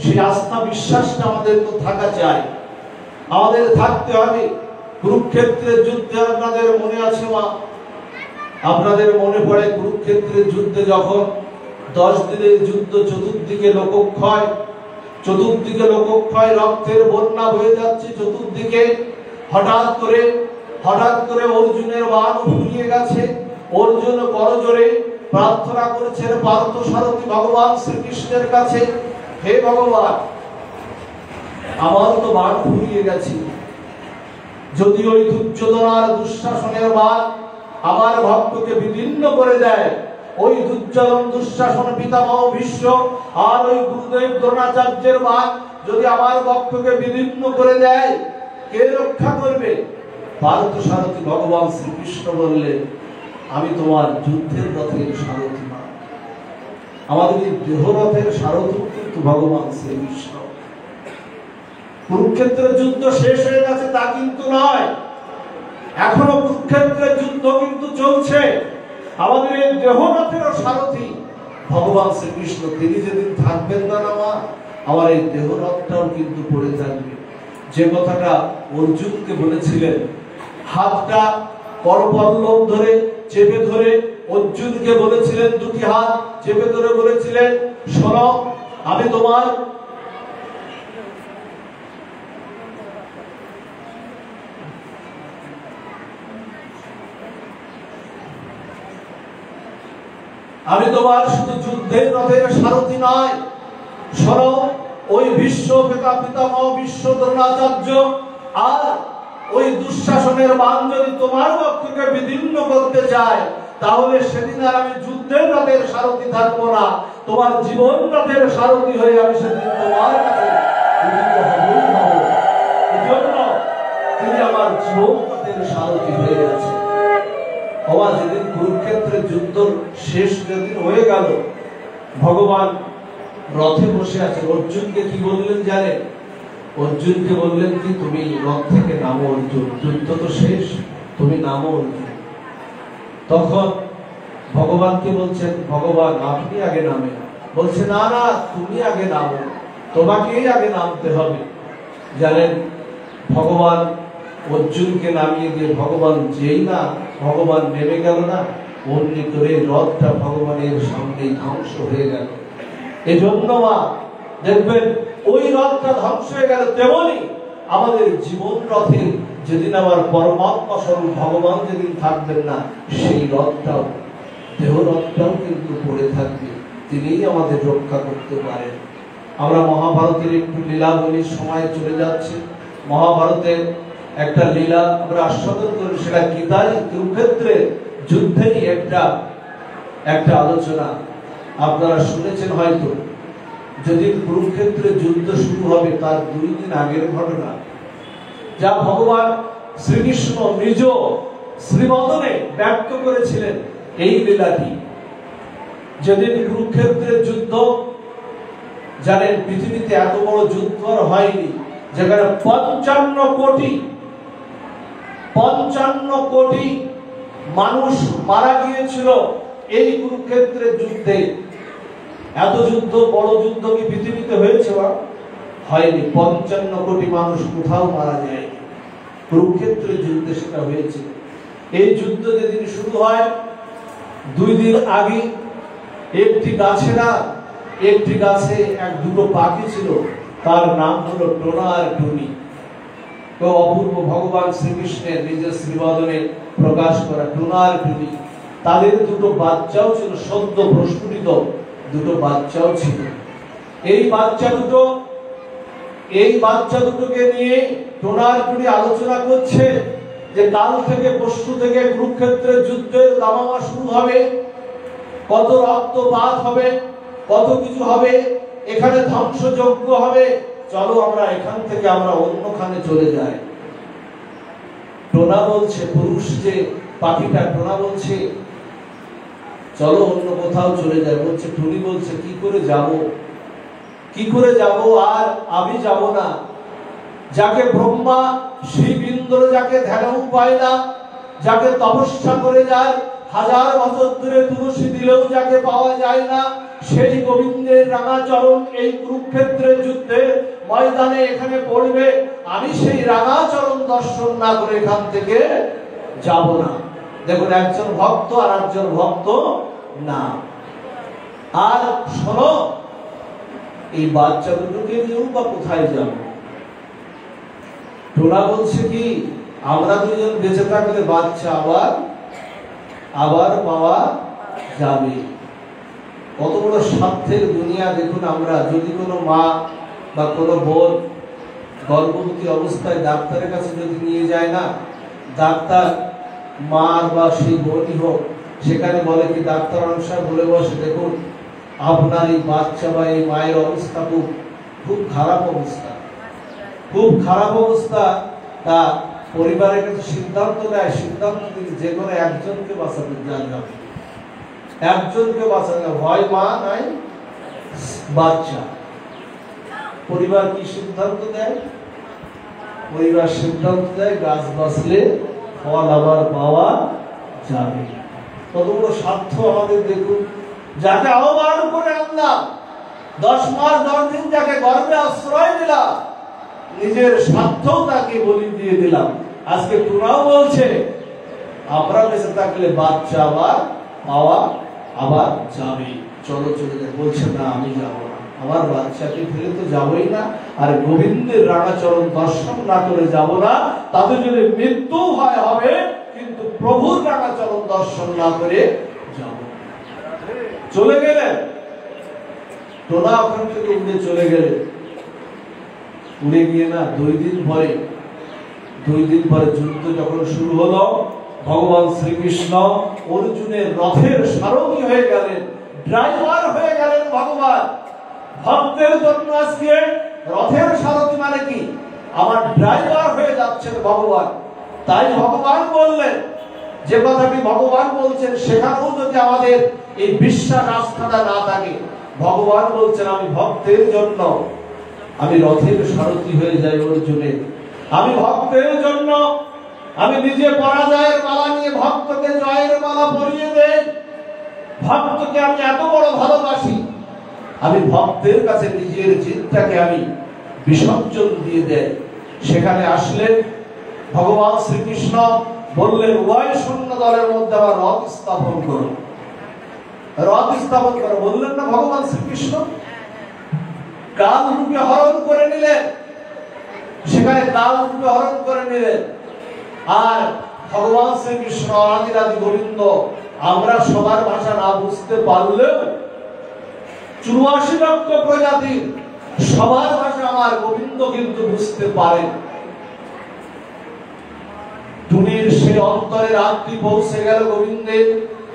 A: সেই আস্থা বিশ্বাসটা আমাদের তো থাকা চাই, আমাদের থাকতে হবে। কুরুক্ষেত্রের যুদ্ধে আপনাদের মনে আছে মা, আপনাদের মনে পড়ে কুরুক্ষেত্রের যুদ্ধে যখন 10 দিনের যুদ্ধ, চতুর্দিকে লোকক্ষয়, রক্তের বন্যা বয়ে যাচ্ছে চতুর্দিকে। হঠাৎ করে অর্জুনের বাণ ফুরিয়ে গেছে। অর্জুন করজোড়ে প্রার্থনা করেছেন পার্থসারথী ভগবান শ্রীকৃষ্ণের কাছে, হে ভগবান, আমার তো বাণ ফুরিয়ে গেছে, যদি ওই দুর্যোধনার দুঃশাসনের বাণ আমার ভক্তকে বিদীর্ণ করে দেয়, ওই দুর্যোধন দুঃশাসন পিতামহ ভীষ্ম আর ওই গুরুদেব দ্রোণাচার্যের বাণ যদি আমার ভক্তকে বিদীর্ণ করে দেয়, কে রক্ষা করবে? পার্থসারথী ভগবান শ্রীকৃষ্ণ বললেন, আমি তোমার যুদ্ধের রথের সারথি না, আমাদের এই দেহরথের সারথি কিন্তু ভগবান শ্রীকৃষ্ণ। কুরুক্ষেত্রের যুদ্ধ শেষ হয়ে গেছে তা কিন্তু নয়, এখনো কুরুক্ষেত্রের যুদ্ধ কিন্তু চলছে। আমাদের এই দেহরথের সারথি ভগবান শ্রীকৃষ্ণ, তিনি যেদিন থাকবেন না মা, আমার এই দেহরথটাও কিন্তু পড়ে থাকবে। যে কথাটা অর্জুনকে বলেছিলেন, হাতটা করপল্লব ধরে চেপে ধরে অর্জুনকে বলেছিলেন, দুটি হাত চেপে ধরে বলেছিলেন, শোনো, আমি তোমার শুধু যুদ্ধের রথের সারথি নয়, শোনো, ওই বিশ্ব পিতামহ বিশ্ব দ্রোণাচার্য আর ওই দুঃশাসনের বাণ যদি তোমার ভক্তকে বিদীর্ণ করতে চায়, তাহলে সেদিন আর আমি যুদ্ধের রথের সারথি থাকবো না, তোমার জীবন রথের সারথি হয়ে আমি সেদিন তোমার কাছে হব। এজন্য তিনি আমার জীবন রথের সারথি হয়ে গেছে। বাবা, যেদিন কুরুক্ষেত্রের যুদ্ধ শেষ যেদিন হয়ে গেল, ভগবান রথে বসে আছে, অর্জুনকে কি বললেন জানেন? অর্জুনকে বললেন কি, তুমি রথ থেকে নামো অর্জুন, যুদ্ধ তো শেষ, তুমি নামো অর্জুন। তখন ভগবানকে বলছেন, ভগবান আপনি আগে নামে। বলছে না না, তুমি আগে নামো, তোমাকেই আগে নামতে হবে। জানেন, ভগবান অর্জুনকে নামিয়ে দিয়ে ভগবান যেই না ভগবান নেমে গেল না, অমনি করে রথটা ভগবানের সামনেই ধ্বংস হয়ে গেল। এই জন্য দেখবেন ওই রথটা ধ্বংস হয়ে গেল, তেমনি আমাদের জীবন রথে যেদিন আমার পরমাত্মা স্বরূপ ভগবান যেদিন থাকবেন না, সেই রথটাও, দেহ রথটাও কিন্তু পড়ে থাকবে, তিনিই আমাদের রক্ষা করতে পারেন। আমরা মহাভারতের একটু লীলা বলি, সময় চলে যাচ্ছে। মহাভারতের একটা লীলা আমরা আস্বাদন করি, সেটা গীতায় কুরুক্ষেত্রের যুদ্ধেরই একটা আলোচনা। আপনারা শুনেছেন হয়তো, যেদিন কুরুক্ষেত্রে যুদ্ধ শুরু হবে তার 2 দিন আগের ঘটনা, যা ভগবান শ্রীকৃষ্ণ নিজ শ্রীবদনে ব্যক্ত করেছিলেন। এই লীলাটি যেদিন কুরুক্ষেত্রের যুদ্ধ, জানেন পৃথিবীতে এত বড় যুদ্ধ আর হয়নি, যেখানে 55 কোটি মানুষ মারা গিয়েছিল এই কুরুক্ষেত্রের যুদ্ধে। এত যুদ্ধ, বড় যুদ্ধ কি পৃথিবীতে হয়েছে? হয়নি। 55 কোটি মানুষ কোথাও মারা যায়নি, কুরুক্ষেত্রের যুদ্ধে সেটা হয়েছে। এই যুদ্ধ যেদিন শুরু হয়, 2 দিন আগে একটি গাছে দুটো পাখি ছিল, তার নাম হলো টোনা আর টুনি। তো অপূর্ব ভগবান শ্রীকৃষ্ণের নিজের শ্রীবদনে প্রকাশ করা টোনা আর টুনি, তাদের 2টো বাচ্চাও ছিল, সদ্য প্রস্ফুটিত 2টো বাচ্চাও ছিল। এই বাচ্চা দুটোকে নিয়ে টোনা আর টুনি আলোচনা করছে যে কাল থেকে, পরশু থেকে কুরুক্ষেত্রের যুদ্ধের দামামা শুরু হবে, কত রক্তপাত হবে, কত কিছু হবে, এখানে ধ্বংসযজ্ঞ হবে, চলো আমরা এখান থেকে আমরা অন্যখানে চলে যাই। টোনা বলছে, পুরুষ যে পাখিটা, টোনা বলছে চলো অন্য কোথাও চলে যায়। বলছে, টুনি বলছে কি করে যাব, আর আমি যাব না। যাকে ব্রহ্মা শিব ইন্দ্র যাকে ধ্যানও পায় না, যাকে তপস্যা করে যায়, 1000 বছর ধরে তুলসী দিলেও যাকে পাওয়া যায় না, সেই গোবিন্দের রাঙা চরণ এই কুরুক্ষেত্রের যুদ্ধে ময়দানে এখানে পড়বে, আমি সেই রাঙা চরণ দর্শন না করে এখান থেকে যাব না। দেখুন, একজন ভক্ত আর একজন ভক্ত না। আর শোনো, এই বাচ্চা দুটোকে নিয়েও বা কোথায় যাব? টোনা বলছে কি, আমরা 2জন বেঁচে থাকলে বাচ্চা আবার পাওয়া যাবে। কত বড় স্বার্থের দুনিয়া দেখুন। আমরা যদি কোনো মা বা কোনো বোন গর্ভবতী অবস্থায় ডাক্তারের কাছে যদি নিয়ে যায় না, ডাক্তার মা বা সেই বোনই হোক, সেখানে বলে কি, ডাক্তার অনুসার বলে বসে, দেখুন আপনার এই বাচ্চা বা এই মায়ের অবস্থা খুব খারাপ অবস্থা, তা পরিবারের কাছে সিদ্ধান্ত নেয়, সিদ্ধান্ত থেকে যে কোনো একজনকে বাঁচাতে যাবে, একজনকে বাঁচাতে হয়, মা নাই বাচ্চা। পরিবার কি সিদ্ধান্ত দেয়? পরিবার সিদ্ধান্ত দেয় গাছ বাঁচলে ফল আবার পাওয়া যাবে। কত বড় স্বার্থ আমাদের দেখুন। যাকে আহ্বান করে আনলাম, 10 মাস 10 দিন যাকে গর্ভে আশ্রয় দিলাম, নিজের স্বার্থও তাকে বলি দিয়ে দিলাম। আজকে তোরাও বলছে আমরা বেঁচে থাকলে বাচ্চা আবার যাবে, চলো চলে যায়। বলছে না, আমি যাবো না, আমার বাচ্চাকে ফেলে তো যাবোই না, আর গোবিন্দের রাঙাচরণ দর্শন না করে যাব না। তাদের যদি মৃত্যু হবে, কিন্তু প্রভুর রাঙাচরণ দর্শন না করে যাব। চলে গেলেন টোনা, ওখান থেকে উড়ে চলে গেলেন। উড়ে গিয়ে না 2 দিন পরে যুদ্ধ যখন শুরু হলো, ভগবান শ্রীকৃষ্ণ অর্জুনের রথের সারথি হয়ে গেলেন, ড্রাইভার হয়ে গেলেন ভগবান। ভক্তের জন্য আজকে রথের সারথি মানে কি, আমার ড্রাইভার হয়ে যাচ্ছেন ভগবান। তাই ভগবান বললেন, যে কথাটি ভগবান বলছেন, সেখানেও যদি আমাদের এই বিশ্বাস আস্থাটা না থাকে, ভগবান বলছেন আমি ভক্তের জন্য আমি রথের সারথি হয়ে যাই অর্জুনের। আমি ভক্তের জন্য আমি নিজে পরাজয়ের মালা নিয়ে ভক্তকে জয়ের মালা পরিয়ে দেই। ভক্তকে আমি এত বড় ভালোবাসি, আমি ভক্তের কাছে নিজের চিন্তাকে আমি বিসর্জন দিয়ে দেয়। সেখানে আসলেন ভগবান শ্রীকৃষ্ণ, বললেন উভয় সৈন্য দলের মধ্যে আমার রথ স্থাপন করো, রথ স্থাপন করো। বললেন না ভগবান শ্রীকৃষ্ণ? কাল রূপে হরণ করে নিলেন, সেখানে কাল রূপে হরণ করে নিলেন। আর ভগবান শ্রীকৃষ্ণ আদিরাদি গোবিন্দ, আমরা সবার ভাষা না বুঝতে পারলেও 84 লক্ষ প্রজাতির সবার ভাষা আমার গোবিন্দ কিন্তু বুঝতে পারেন। টুনির সেই অন্তরের আত্মি পৌঁছে গেল, গোবিন্দের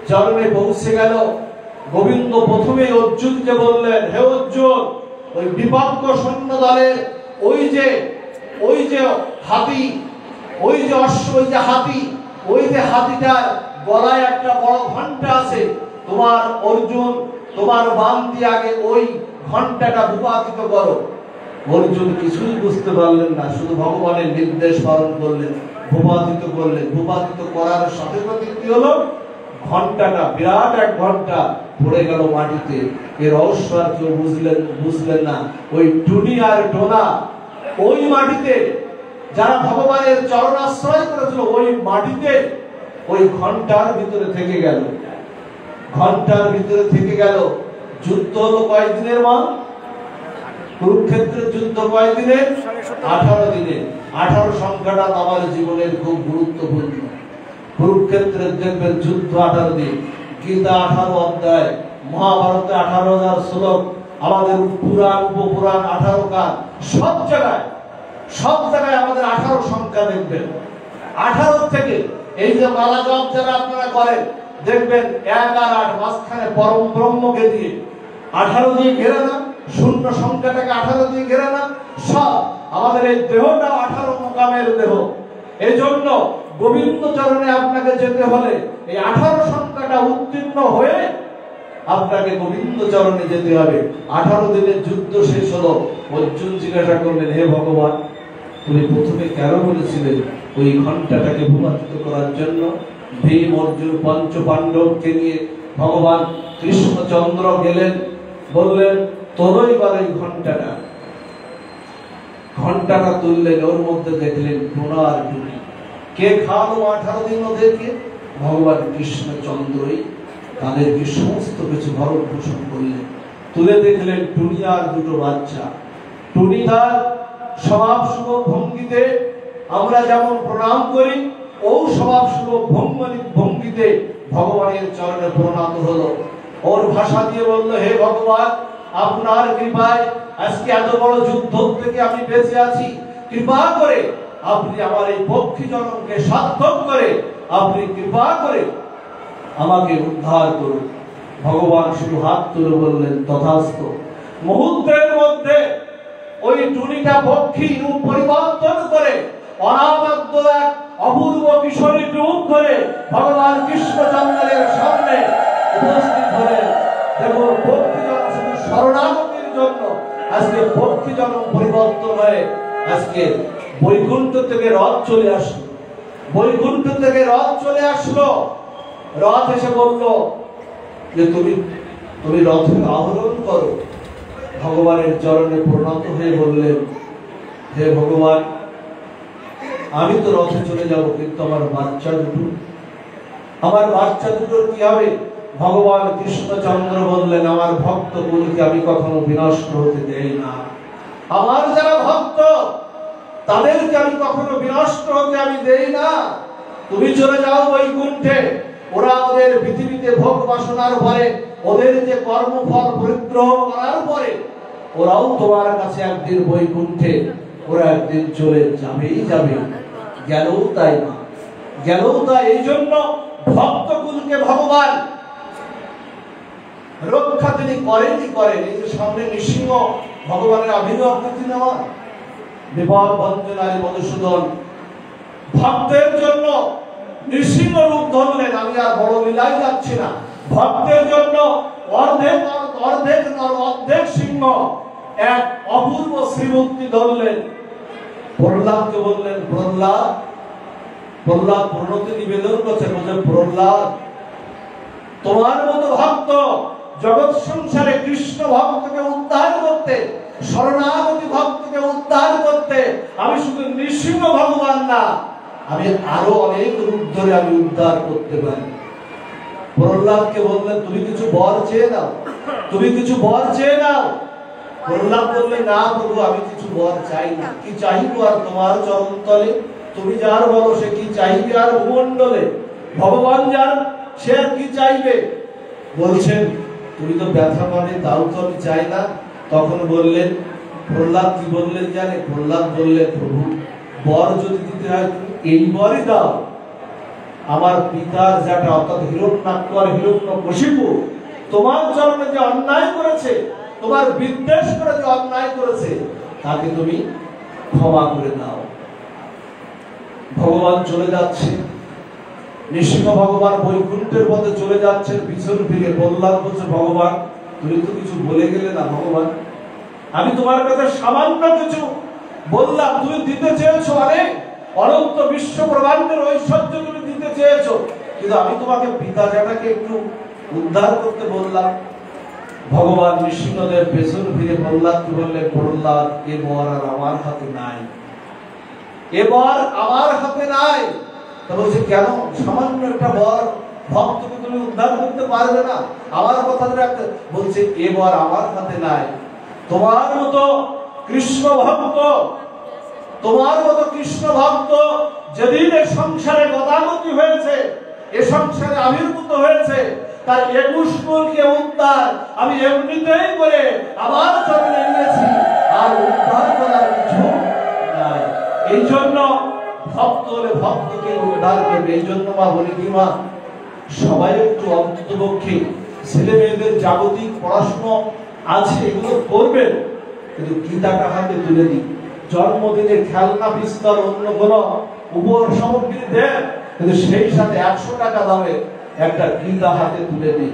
A: চরণে পৌঁছে গেল। গোবিন্দ প্রথমে অর্জুনকে বললেন, হে অর্জুন, ওই বিপক্ষ সৈন্য দলের ওই যে হাতি, ওই যে অশ্ব, ওই যে হাতি, ওই যে হাতিটার গলায় একটা বড় ঘন্টা আছে, তোমার অর্জুন তোমার বাম দিয়ে আগে ওই ঘন্টাটা ভূপাতিত করো। অর্জুন কিছুই বুঝতে পারলেন না, শুধু ভগবানের নির্দেশ পালন করলেন, ভূপাতিত করলেন। ভূপাতিত করার সাথে সাথে কি হলো? ঘন্টাটা, বিরাট এক ঘন্টা পড়ে গেল মাটিতে। এর রহস্য আর কেউ বুঝলেন না। ওই টুনি আর টোনা ওই মাটিতে, যারা ভগবানের চরণাশ্রয় করেছিল, ওই মাটিতে ওই ঘন্টার ভিতরে থেকে গেল, ঘন্টার ভিতরে থেকে গেল। যুদ্ধ হলো কয়েকদিনের? কুরুক্ষেত্রের যুদ্ধ কয়েকদিনের? 18 দিনে। 18 সংখ্যাটা আমার জীবনের খুব গুরুত্বপূর্ণ। কুরুক্ষেত্রের দেখবেন যুদ্ধ 18 দিন, গীতা 18 অধ্যায়, মহাভারতে 18,000 শ্লোক, আমাদের পুরাণ উপপুরাণ 18 কান, সব জায়গায় আমাদের 18 সংখ্যা দেখবেন। 18 থেকে এই যে মালা জপ যারা আপনারা করেন, দেখবেন 1 আর 8 মাঝখানে পরম ব্রহ্মকে দিয়ে 18 দিয়ে ঘেরে না, শূন্য সংখ্যাটাকে 18 দিয়ে ঘেরে না। সব আমাদের এই দেহটা 18 মোকামের দেহ। এই জন্য গোবিন্দ চরণে আপনাকে যেতে হলে এই 18 সংখ্যাটা উত্তীর্ণ হয়ে আপনাকে গোবিন্দ চরণে যেতে হবে। 18 দিনের যুদ্ধ শেষ হলো। অর্জুন জিজ্ঞাসা করলেন, হে ভগবান, তুমি প্রথমে কেন বলেছিলেন ওই ঘন্টাটাকে ভূপাতিত করার জন্য? ভীম, অর্জুন, পঞ্চ পাণ্ডবকে নিয়ে ভগবান কৃষ্ণচন্দ্র গেলেন, বললেন তোরই বার এই ঘন্টাটা তুললেন। ওর মধ্যে দেখলেন টোনা আর টুনি। কে খাওয়ালো 18 দিন ওদেরকে? ভগবান কৃষ্ণচন্দ্রই তাদেরকে সমস্ত কিছু ভরণ পোষণ করলেন। তুলে দেখলেন টুনি আর দুটো বাচ্চা। টুনি তার স্বভাব সুলভ ভঙ্গিতে আমরা যেমন প্রণাম করি, ও স্বভাব সুলভ ভঙ্গিতে ভগবানের চরণে প্রণাম হলো। ওর ভাষা দিয়ে বলল, হে ভগবান, আপনার কৃপায় আজকে এত বড় যুদ্ধ থেকে আমি বেঁচে আছি। কৃপা করে আপনি আমার এই পক্ষী জনমকে সার্থক করে আপনি কৃপা করে আমাকে উদ্ধার করুন। ভগবান শুধু হাত তুলে বললেন, তথাস্তু। মুহূর্তের মধ্যে ওই টুনিটা পক্ষী রূপ পরিবর্তন করে অনাবাদ্য এক অপূর্ব কিশোরী রূপ করে ভগবান কৃষ্ণচন্দ্রের সামনে উপস্থিত হলেন। দেখুন, পক্ষী জনম শুধু শরণাগতির জন্য আজকে পক্ষী জনম পরিবর্তন হয়ে আজকে বৈকুণ্ঠ থেকে রথ চলে আসলো। বৈকুণ্ঠ থেকে রথ চলে আসলো। রথ এসে বলল যে তুমি রথের আহরণ করো। ভগবানের চরণে প্রণত হয়ে বললেন, হে ভগবান, আমি তো রথে চলে যাব, কিন্তু আমার বাচ্চা দুটোর কি হবে? ভগবান কৃষ্ণচন্দ্র বললেন, আমার ভক্ত গুলিকে আমি কখনো বিনষ্ট হতে দেই না। আমার যারা ভক্ত তাদেরকে আমি কখনো বিনষ্ট হতে আমি দেই না। তুমি চলে যাও বৈকুণ্ঠে। ওরা ওদের পৃথিবীতে ভোগ বাসনার পরে, ওদের যে কর্মফল পরিগ্রহ করার পরে, ওরাও তোমার কাছে একদিন বৈকুণ্ঠে ওরা একদিন চলে যাবেই যাবে। গেলও তাই না, গেলও তাই। এই জন্য ভক্তকুলকে ভগবান রক্ষা তিনি করেনই করেন। এই যে সামনে নৃসিংহ ভগবানের আবির্ভাবতি নেওয়া, বিপদ ভঞ্জনারী মধুসূদন ভক্তের জন্য নৃসিংহ রূপ ধরলেন। আমি আর বড় লীলায় যাচ্ছি না। ভক্তের জন্য অর্ধেক সিংহ এক অপূর্ব শ্রীমূর্তি ধরলেন, প্রহ্লাদকে বললেন, প্রহ্লাদ প্রণতি নিবেদন করছে, বলছে প্রহ্লাদ তোমার মতো ভক্ত জগৎ সংসারে কৃষ্ণ ভক্তকে উদ্ধার করতে, শরণাগতি ভক্তকে উদ্ধার করতে আমি শুধু নৃসিংহ ভগবান না, আমি আরো অনেক রূপ ধরে আমি উদ্ধার করতে পারি। প্রহ্লাদকে বললেন তুমি কিছু বর চেয়ে নাও, তুমি কিছু বর চেয়ে নাও। প্রহ্লাদ বললেন না প্রভু, আমি কিছু বর চাই না। কি চাইবো আর তোমার চরণ তলে? তুমি যার বলো সে কি চাইবে আর ভূমণ্ডলে? ভগবান যার সে আর কি চাইবে? বলছেন তুমি তো ব্যথা মানে দাও তো, আমি চাই না। তখন বললেন প্রহ্লাদ কি বললেন জানে? প্রহ্লাদ বললেন প্রভু বর যদি দিতে হয় এই বরই দাও। আমার পিতার যেটা অর্থাৎ হিরণ্যাক্ষ আর হিরণ্যকশিপু তোমার চরণে যে অন্যায় করেছে, তোমার বিদ্বেষ করে যে অন্যায় করেছে, তাকে তুমি ক্ষমা করে দাও। ভগবান চলে যাচ্ছে, নৃসিংহ ভগবান বৈকুণ্ঠের পথে চলে যাচ্ছেন, পিছন ফিরে প্রহ্লাদ বলছে ভগবান তুমি তো কিছু বলে গেলে না ভগবান, আমি তোমার কাছে সামান্য কিছু বললাম, তুমি দিতে চেয়েছো অনেক, অনন্ত বিশ্ব ব্রহ্মাণ্ডের ঐশ্বর্য তুমি দিতে চেয়েছো, কিন্তু আমি তোমাকে পিতা জাটাকে একটু উদ্ধার করতে বললাম। ভগবান নৃসিংহদেব পেছন ফিরে প্রহ্লাদকে বললেন প্রহ্লাদ এ বর আর আমার হাতে নাই, এবার আমার হাতে নাই। তা বলছে কেন? সামান্য একটা বর ভক্তকে তুমি উদ্ধার করতে পারবে না? আমার কথা রাখতে বলছে এবার আমার হাতে নাই। তোমার মতো কৃষ্ণ ভক্ত, তোমার মতো কৃষ্ণ ভক্ত যেদিন এ সংসারে গতাগতি হয়েছে, এ সংসারে আবির্ভূত হয়েছে, তার 21 কুলকে উদ্ধার আমি এমনিতেই করে আমার চরণে নিয়েছি, আর উদ্ধার করার কিছু নাই। এই জন্য ভক্ত হলে ভক্তকে উদ্ধার করবে। এই জন্য মা বলি কি মা, সবাই একটু অন্ততপক্ষে ছেলে মেয়েদের জাগতিক পড়াশোনা আছে এগুলো করবেন, কিন্তু গীতাটা হাতে তুলে দিন। জন্মদিনের খেলনা বিস্তার অন্য কোনো উপহার সামগ্রী দেন, কিন্তু সেই সাথে 100 টাকা দামে একটা গীতা হাতে তুলে দিন।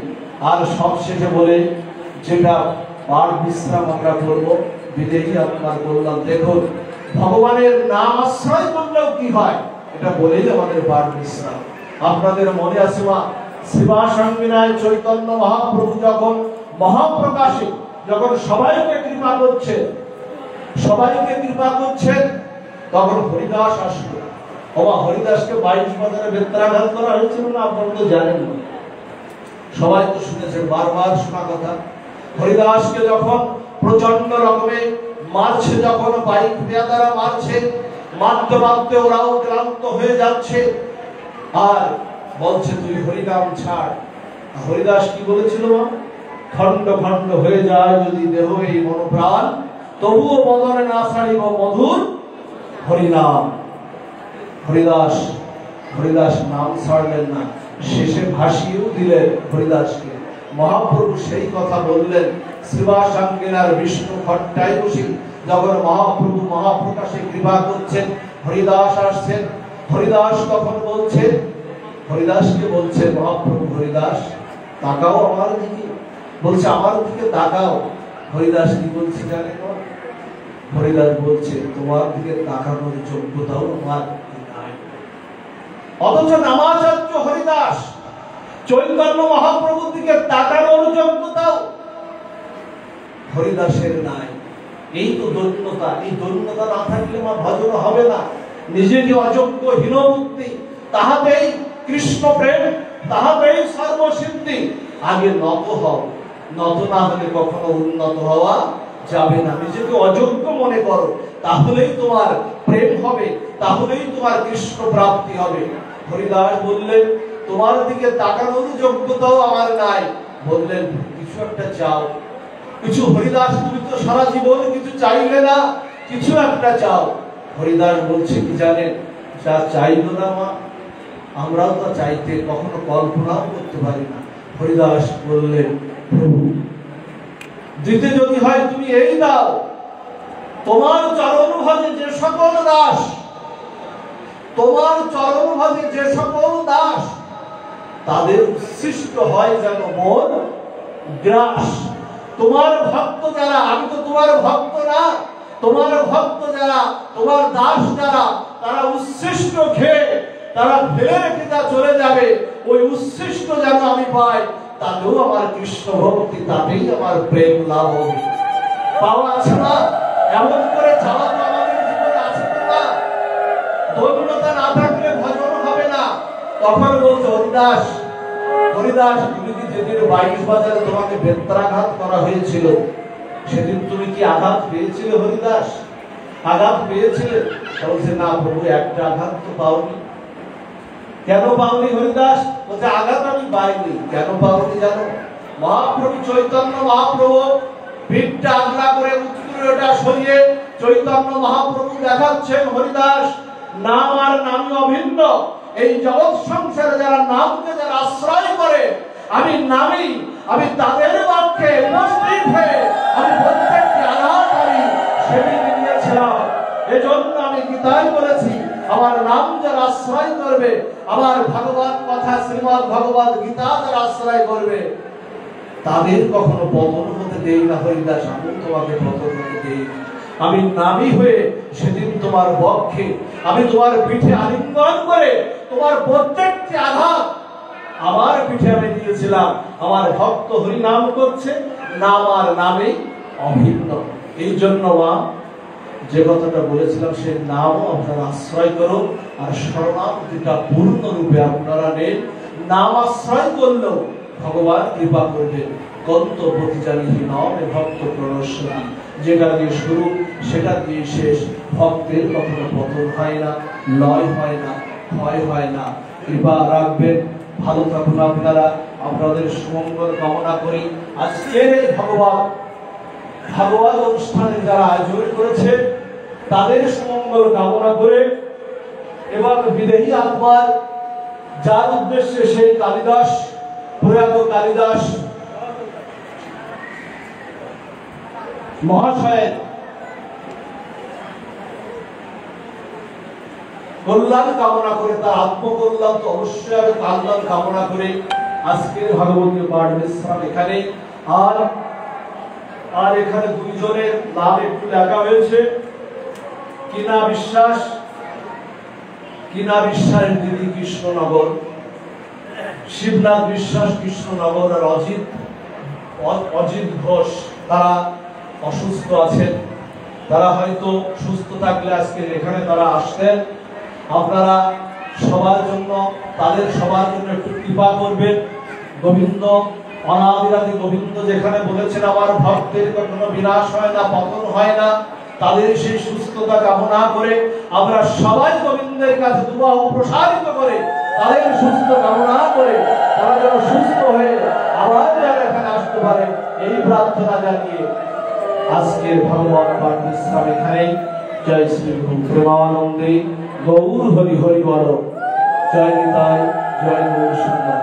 A: আর সব শেষে বলে যেটা পাঠ বিশ্রাম আমরা করবো, বিদেহী আপনার বললাম দেখুন ভগবানের নাম আশ্রয় করলেও কি হয় এটা বলেই আমাদের পাঠ বিশ্রাম। আপনাদের মনে আছে মা শিবাসঙ্গিনায় চৈতন্য মহাপ্রভু যখন মহাপ্রকাশে যখন সবাইকে কৃপা করছেন, সবাইকে কৃপা করছেন, তখন হরিদাস আসলো। বাবা হরিদাসকে 22 বাজারে বেত্রাঘাত করা হয়েছিল না? আপনারা তো জানেন না, সবাই তো শুনেছেন, বারবার শোনা কথা। হরিদাসকে যখন প্রচন্ড রকমে মারছে, যখন বাইক পেয়াদারা মারছে, মারতে মারতে ওরাও ক্লান্ত হয়ে যাচ্ছে, আর বলছে তুই হরিনাম ছাড়। হরিদাস কি বলেছিল? খণ্ড খণ্ড হয়ে যায় যদি দেহ এই মন প্রাণ, তবুও বদনে না ছাড়িব মধুর হরিনাম। হরিদাস নাম ছাড়লেন না, শেষে ভাসিয়েও দিলেন হরিদাসকে। মহাপ্রভু সেই কথা বললেন শ্রীবাসাঙ্গিনার বিষ্ণু খট্টায় বসে যখন মহাপ্রভু মহাপ্রকাশে কৃপা করছেন, হরিদাস আসছেন। হরিদাস তখন বলছেন, হরিদাসকে বলছে মহাপ্রভু হরিদাস তাকাও আমার দিকে, বলছে আমার দিকে তাকাও। হরিদাস কি বলছে জানেন? হরিদাস বলছে তোমার দিকে তাকানোর যোগ্যতাও আমার নাই। অথচ নামাচার্য হরিদাস চৈতন্য মহাপ্রভুর দিকে তাকানোর যোগ্যতাও হরিদাসের নাই। এই তো দৈন্যতা, এই দৈন্যতা না থাকলে মা ভজন হবে না। নিজেকে অযোগ্য হীনবুদ্ধি, তাহাতেই কৃষ্ণ প্রেম, তাহাতেই সর্বসিদ্ধি। আগে নত হও, নত না হলে কখনো উন্নত হওয়া যাবে না। নিজেকে অযোগ্য মনে করো, তাহলেই তোমার প্রেম হবে, তাহলেই তোমার কৃষ্ণ প্রাপ্তি হবে। হরিদাস বললেন তোমার দিকে তাকানোর যোগ্যতাও আমার নাই। বললেন কিছু একটা চাও, কিছু। হরিদাস তুমি তো সারা জীবন কিছু চাইলে না, কিছু একটা চাও। হরিদাস বলছে কি জানেন? যা চাইলো না মা, আমরাও তো চাইতে কখনো কল্পনাও করতে পারি না। হরিদাস বললেন প্রভু দিতে যদি হয় তুমি এই দাও, তোমার চরণ ভজে যে সকল দাস, তোমার চরণ ভজে যে সকল দাস, তাদের সৃষ্ট হয় যেন মোর গ্রাস। তোমার ভক্ত যারা, আমি তো তোমার ভক্ত না, তোমার ভক্ত যারা, তোমার দাস যারা, তারা উচ্ছিষ্ট খেয়ে তারা ফেলে রেখে যা চলে যাবে, ওই উচ্ছিষ্ট যেন আমি পাই, তাতেও আমার কৃষ্ণ ভক্তি, তাতেই আমার প্রেম লাভ হবে। পাওয়া আছে না? এমন করে চাওয়া তো আমাদের জীবনে আছে না? ধন্যতা না থাকলে ভজন হবে না। তখন বলছে হরিদাস, হরিদাস তুমি কি যেদিন 22 বাজারে তোমাকে বেত্রাঘাত করা হয়েছিল, সেদিন তুমি কি আঘাত পেয়েছিলে হরিদাস? আঘাত পেয়েছিলে? বলছে না প্রভু, একটা আঘাত তো পাওনি। কেন পাওনি হরিদাস? বলছে আঘাত আমি পাইনি। কেন পাওনি জানো? মহাপ্রভু চৈতন্য মহাপ্রভু পিঠটা আগলা করে উত্তরটা সরিয়ে চৈতন্য মহাপ্রভু দেখাচ্ছেন হরিদাস নাম আর নামই অভিন্ন। এই জগৎ সংসারে যারা নামকে যারা আশ্রয় করে, আমি নামি, আমি তাদের পক্ষে উপস্থিত হয়ে আমি প্রত্যেকটি আঘাত আমি সেদিকে নিয়েছিলাম। এজন্য আমি গীতায় বলেছি, আমার নাম যারা আশ্রয় করবে, আমার ভগবান কথা শ্রীমদ্ ভগবত গীতা যারা আশ্রয় করবে, তাদের কখনো পতন হতে দেই না হরিদাস। আমি তোমাকে পতন হতে দেই। আমি নামি হয়ে সেদিন তোমার পক্ষে, আমি তোমার পিঠে আলিঙ্গন করে তোমার প্রত্যেকটি আঘাত আমার পিঠে আমি দিয়েছিলাম। আমার ভক্ত হরি নাম করছে, নাম আর নামে অভিন্ন। এই জন্য মা যে কথাটা বলেছিলাম, সেই নামও আপনারা আশ্রয় করুন, আর শরণাগতিটা পূর্ণরূপে আপনারা নেন। নাম আশ্রয় করলেও ভগবান কৃপা করবেন। গন্তব্যতি জানিহি নামে ভক্ত প্রণশ্বতী, যেটা দিয়ে শুরু সেটা দিয়ে শেষ। ভক্তের কখনো পতন হয় না, লয় হয় না, ক্ষয় হয় না। কৃপা রাখবেন। ভালো থাকুন আপনারা। আপনাদের সুমঙ্গল কামনা করি। আজকের এই ভাগবত অনুষ্ঠানে যারা আয়োজন করেছে তাদের সুমঙ্গল কামনা করে, এবং বিদেহী আত্মার যার উদ্দেশ্যে সেই কালিদাস, প্রয়াত কালিদাস মহাশয়ের কল্যাণ কামনা করে, তার আত্মকল্যাণ তো অবশ্যই আমি কল্যাণ কামনা করে আজকের ভাগবতীয় পাঠ বিশ্রাম এখানে। আর এখানে দুইজনের নাম একটু লেখা হয়েছে। কিনা বিশ্বাসের দিদি কৃষ্ণনগর, শিবনাথ বিশ্বাস কৃষ্ণনগর, আর অজিত ঘোষ, তারা অসুস্থ আছেন। তারা হয়তো সুস্থ থাকলে আজকে এখানে তারা আসতেন। আপনারা সবার জন্য, তাদের সবার জন্য একটু কৃপা করবেন। গোবিন্দ অনাদিরাদি গোবিন্দ যেখানে বলেছেন আমার ভক্তের কখনো বিনাশ হয় না, পতন হয় না, তাদের সেই সুস্থতা কামনা করে আমরা সবাই গোবিন্দের কাছে দুবাহু প্রসারিত করে তাদের সুস্থ কামনা করে তারা যেন সুস্থ হয়ে আবার যারা এখানে আসতে পারে, এই প্রার্থনা জানিয়ে আজকের ভগবান পাঠ বিশ্রাম এখানেই। জয় শ্রী প্রেমানন্দে গৌর হরি হরি বল। জয় নিতাই, জয় গৌর সুন্দর।